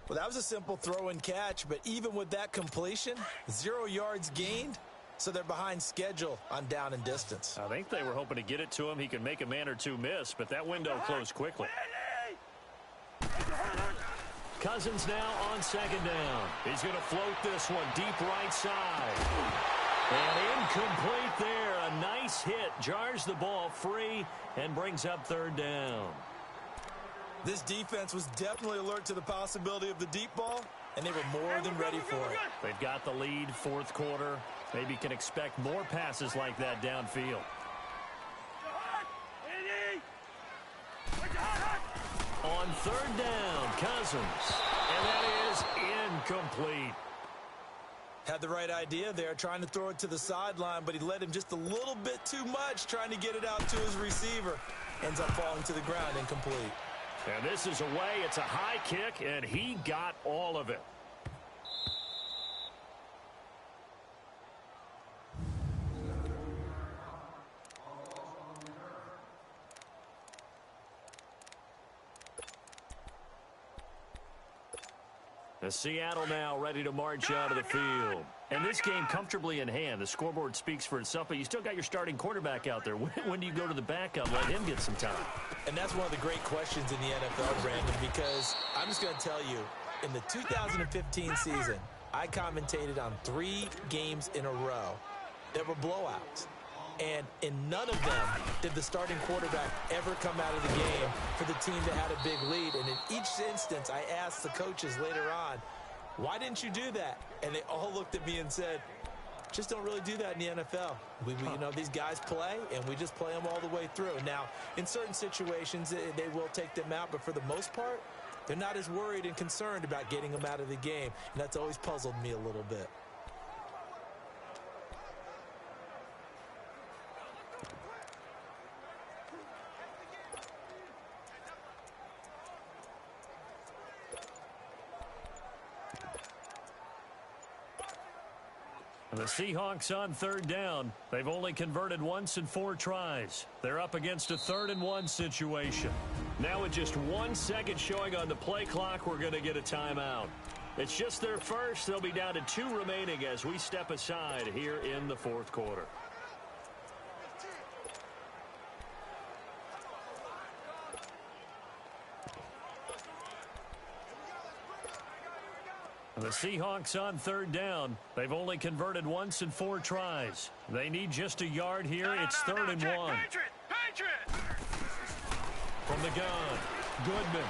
Well, that was a simple throw and catch, but even with that completion, 0 yards gained, so they're behind schedule on down and distance. I think they were hoping to get it to him. He can make a man or two miss, but that window closed quickly. Cousins now on second down. He's going to float this one deep right side. And incomplete there. A nice hit. Jars the ball free and brings up third down. This defense was definitely alert to the possibility of the deep ball, and they were more than ready for it. They've got the lead, fourth quarter. Maybe can expect more passes like that downfield. On third down, Cousins. And that is incomplete. Had the right idea there, trying to throw it to the sideline, but he led him just a little bit too much, trying to get it out to his receiver. Ends up falling to the ground, incomplete. And this is away. It's a high kick, and he got all of it. Seattle now ready to march out of the field. And this game comfortably in hand. The scoreboard speaks for itself, but you still got your starting quarterback out there. When do you go to the backup, let him get some time? And that's one of the great questions in the NFL, Brandon, because I'm just going to tell you, in the 2015 season, I commentated on 3 games in a row. There were blowouts. And in none of them did the starting quarterback ever come out of the game for the team that had a big lead. And in each instance, I asked the coaches later on, why didn't you do that? And they all looked at me and said, just don't really do that in the NFL. You know, these guys play, and we just play them all the way through. Now, in certain situations, they will take them out, but for the most part, they're not as worried and concerned about getting them out of the game. And that's always puzzled me a little bit. The Seahawks on third down. They've only converted once in 4 tries. They're up against a 3rd and 1 situation. Now with just 1 second showing on the play clock, we're going to get a timeout. It's just their first. They'll be down to 2 remaining as we step aside here in the 4th quarter. The Seahawks on third down. They've only converted once in 4 tries. They need just a yard here. It's 3rd and 1. Patriot! From the gun, Goodman.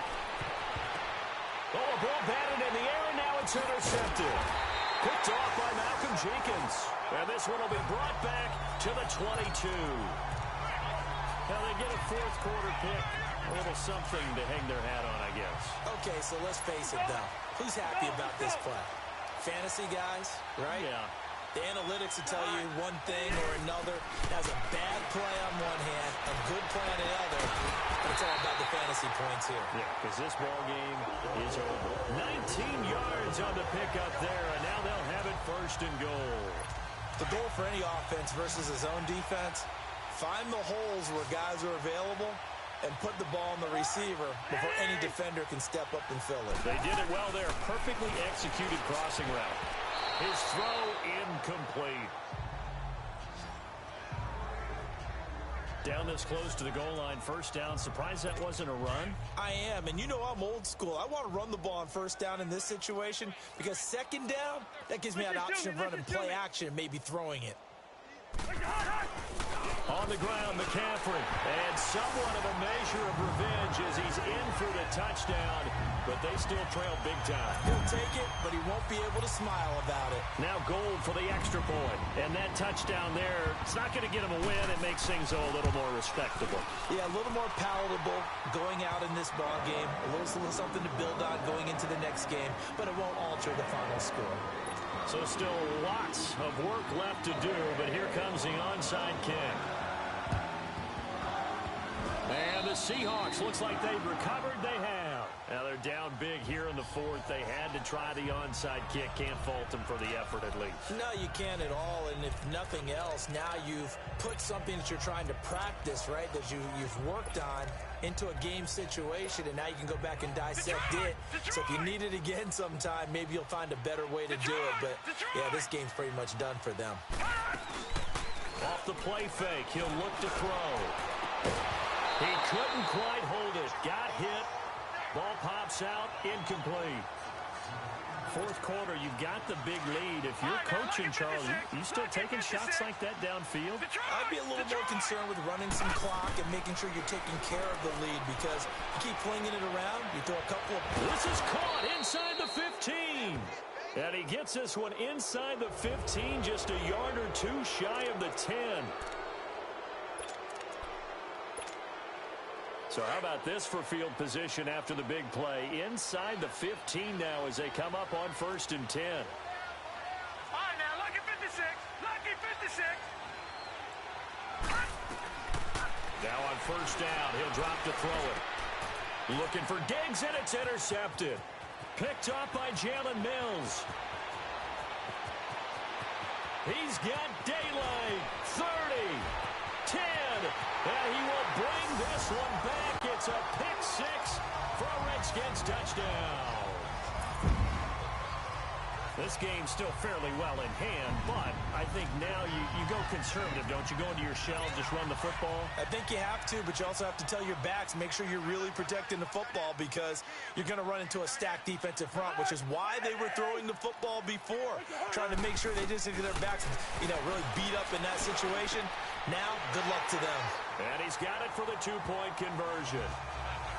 Oh, a ball batted in the air, and now it's intercepted. Picked off by Malcolm Jenkins. And this one will be brought back to the 22. Now they get a 4th quarter pick. A little something to hang their hat on, I guess. Okay, so let's face it, though. Who's happy about this play? Fantasy guys, right? Yeah. The analytics will tell you one thing or another. That's a bad play on one hand, a good play on the other. But it's all about the fantasy points here. Yeah, because this ball game is over. 19 yards on the pickup there, and now they'll have it first and goal. The goal for any offense versus a zone defense, find the holes where guys are available and put the ball on the receiver before any defender can step up and fill it. They did it well there. Perfectly executed crossing route. His throw incomplete. Down this close to the goal line, first down. Surprised that wasn't a run? I am, and you know I'm old school. I want to run the ball on first down in this situation because second down, that gives me an option of running play action and maybe throwing it. On the ground, McCaffrey. And somewhat of a measure of revenge as he's in for the touchdown, but they still trail big time. He'll take it, but he won't be able to smile about it. Now Gold for the extra point. And that touchdown there, it's not going to get him a win. It makes things a little more respectable. Yeah, a little more palatable going out in this ball game. A little something to build on going into the next game, but it won't alter the final score. So still lots of work left to do, but here comes the onside kick. And the Seahawks, looks like they've recovered. They have. Now they're down big here in the fourth. They had to try the onside kick. Can't fault them for the effort at least. No, you can't at all. And if nothing else, now you've put something that you're trying to practice, right, that you've worked on into a game situation, and now you can go back and dissect it. So if you need it again sometime, maybe you'll find a better way to do it. But, yeah, this game's pretty much done for them. Off the play fake, he'll look to throw. He couldn't quite hold it. Got hit. Ball pops out. Incomplete. Fourth quarter, you've got the big lead. If you're coaching, Charles, you still taking shots like that downfield? I'd be a little more concerned with running some clock and making sure you're taking care of the lead, because you keep flinging it around, you throw a couple of... This is caught inside the 15. And he gets this one inside the 15, just a yard or two shy of the 10. So how about this for field position after the big play? Inside the 15 now as they come up on 1st and 10. All right, now, lucky 56. Lucky 56. Now on first down, he'll drop to throw it. Looking for Diggs, and it's intercepted. Picked up by Jalen Mills. He's got daylight. 30, 10, and he will bring this one back. It's a pick six for a Redskins touchdown. This game's still fairly well in hand, but I think now you go conservative, don't you? Go into your shell, just run the football? I think you have to, but you also have to tell your backs, make sure you're really protecting the football, because you're going to run into a stacked defensive front, which is why they were throwing the football before, trying to make sure they didn't get their backs, really beat up in that situation. Now, good luck to them. And he's got it for the two-point conversion.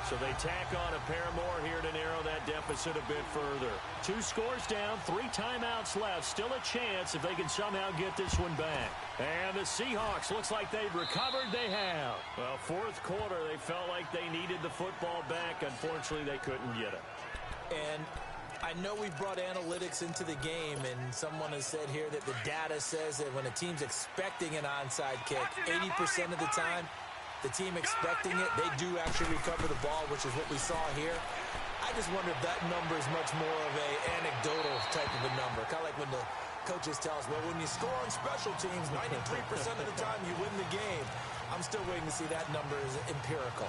So they tack on a pair more here to narrow that deficit a bit further. 2 scores down, 3 timeouts left. Still a chance if they can somehow get this one back. And the Seahawks, looks like they've recovered. They have. Well, fourth quarter, they felt like they needed the football back. Unfortunately, they couldn't get it. And I know we've brought analytics into the game, and someone has said here that the data says that when a team's expecting an onside kick, 80% of the time, the team expecting it, they do actually recover the ball, which is what we saw here. I just wonder if that number is much more of a anecdotal type of a number. Kind of like when the coaches tell us, well, when you score on special teams, 93% of the time you win the game. I'm still waiting to see that number is empirical.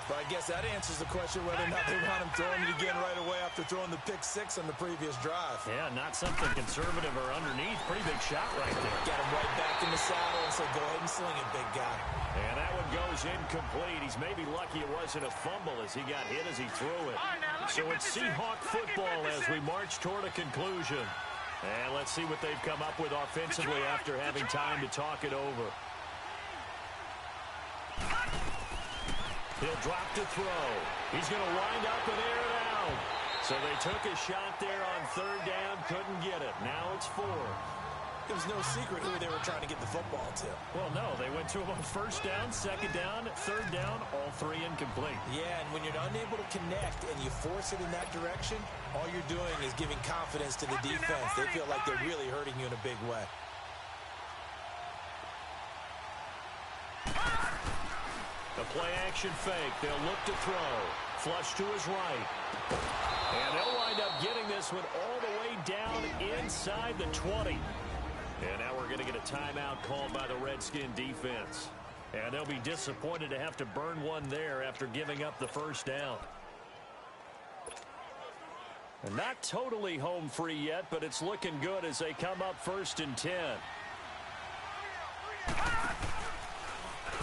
But I guess that answers the question whether or not they want him throwing it again right away after throwing the pick six on the previous drive. Yeah, not something conservative or underneath. Pretty big shot right there. Got him right back in the saddle and said, go ahead and sling it, big guy. And that one goes incomplete. He's maybe lucky it wasn't a fumble as he got hit as he threw it. So it's Seahawk football as we march toward a conclusion. And let's see what they've come up with offensively after having time to talk it over. He'll drop to throw. He's going to wind up and air it out. So they took a shot there on third down, couldn't get it. Now it's 4. It was no secret who they were trying to get the football to. Well, no, they went to him on first down, second down, third down, all three incomplete. Yeah, and when you're unable to connect and you force it in that direction, all you're doing is giving confidence to the defense. They feel like they're really hurting you in a big way. A play-action fake. They'll look to throw. Flush to his right. And they'll wind up getting this one all the way down inside the 20. And now we're going to get a timeout called by the Redskin defense. And they'll be disappointed to have to burn one there after giving up the first down. And not totally home free yet, but it's looking good as they come up 1st and 10.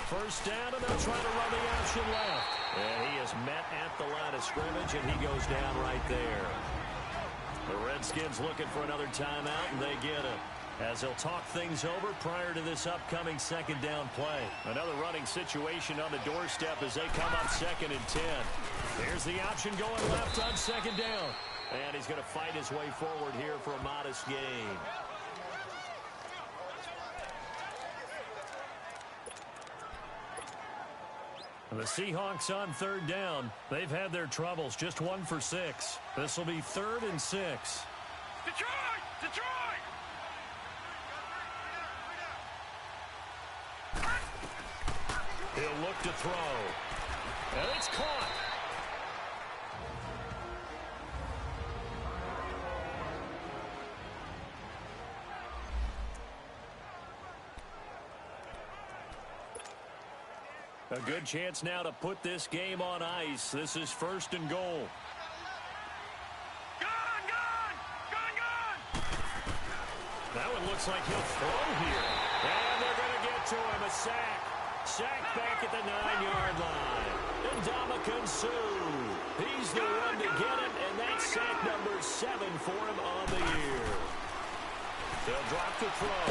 First down, and they'll try to run the option left. And he is met at the line of scrimmage, and he goes down right there. The Redskins looking for another timeout, and they get it, as they'll talk things over prior to this upcoming second down play. Another running situation on the doorstep as they come up 2nd and 10. Here's the option going left on second down. And he's going to fight his way forward here for a modest gain. The Seahawks on third down. They've had their troubles, just 1 for 6. This will be 3rd and 6. Detroit! Detroit! He'll look to throw. And it's caught. A good chance now to put this game on ice. This is 1st and goal. Gone! Gone! Gone! Gone! That one looks like he'll throw here. And they're going to get to him. A sack. Sack back at the 9-yard line. And Ndamukong Suh. He's the one to get it, and that's sack number 7 for him on the year. They'll drop the throw,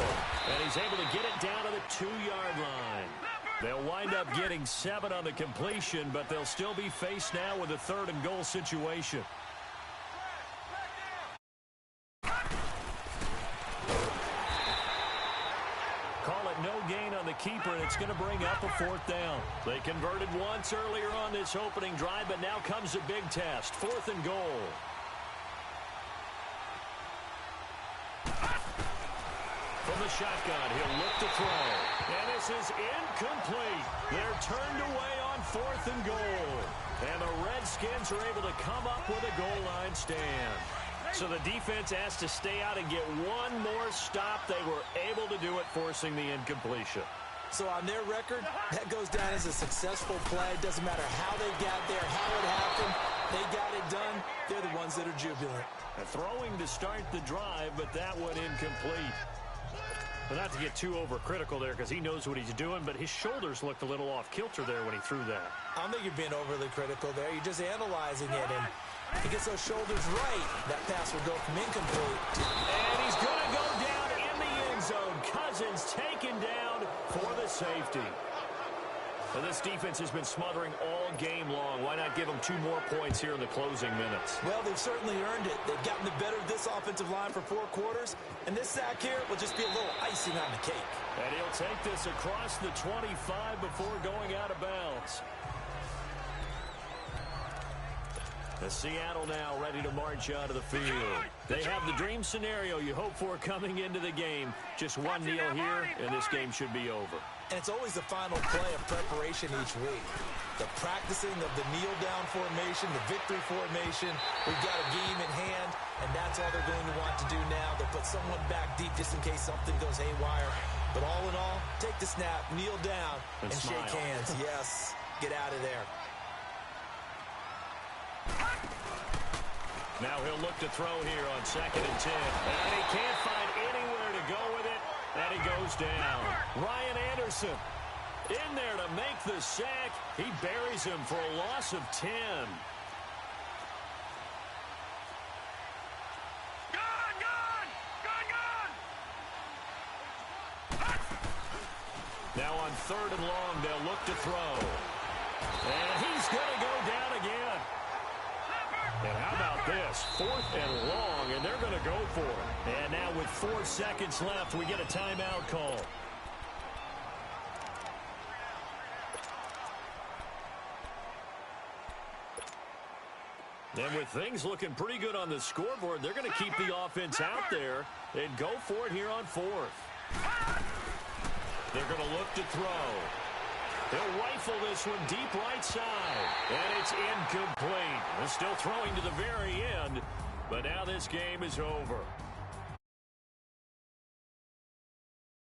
and he's able to get it down to the 2-yard line. They'll wind up getting 7 on the completion, but they'll still be faced now with a 3rd and goal situation. Call it no gain on the keeper, and it's going to bring up a 4th down. They converted once earlier on this opening drive, but now comes a big test. 4th and goal. From the shotgun, he'll look to throw. And this is incomplete. They're turned away on 4th and goal. And the Redskins are able to come up with a goal line stand. So the defense has to stay out and get one more stop. They were able to do it, forcing the incompletion. So on their record, that goes down as a successful play. Doesn't matter how they got there, how it happened. They got it done. They're the ones that are jubilant. Throwing to start the drive, but that one incomplete. Well, not to get too overcritical there because he knows what he's doing, but his shoulders looked a little off kilter there when he threw that. I don't think you're being overly critical there. You're just analyzing it, and he gets those shoulders right. That pass will go from incomplete. And he's going to go down in the end zone. Cousins taken down for the safety. Well, this defense has been smothering all game long. Why not give them 2 more points here in the closing minutes? Well, they've certainly earned it. They've gotten the better of this offensive line for 4 quarters, and this sack here will just be a little icing on the cake. And he'll take this across the 25 before going out of bounds. The Seattle now ready to march out of the field. They have the dream scenario you hope for coming into the game. Just one kneel here, and this game should be over. And it's always the final play of preparation each week. The practicing of the kneel-down formation, the victory formation. We've got a game in hand, and that's all they're going to want to do now. They'll put someone back deep just in case something goes haywire. But all in all, take the snap, kneel down, and shake hands. Yes, get out of there. Now he'll look to throw here on 2nd and 10. And he can't find anywhere to go with it. And he goes down. Ryan Anderson in there to make the sack. He buries him for a loss of 10. Gone! Gone! Gone! Gone! Now on 3rd and long, they'll look to throw. And he's going to go down again. And how about this? 4th and long, and they're going to go for it. And now with 4 seconds left, we get a timeout call. And with things looking pretty good on the scoreboard, they're going to keep the offense out there and go for it here on 4th. They're going to look to throw. They'll rifle this one deep right side. And it's incomplete. They're still throwing to the very end, but now this game is over.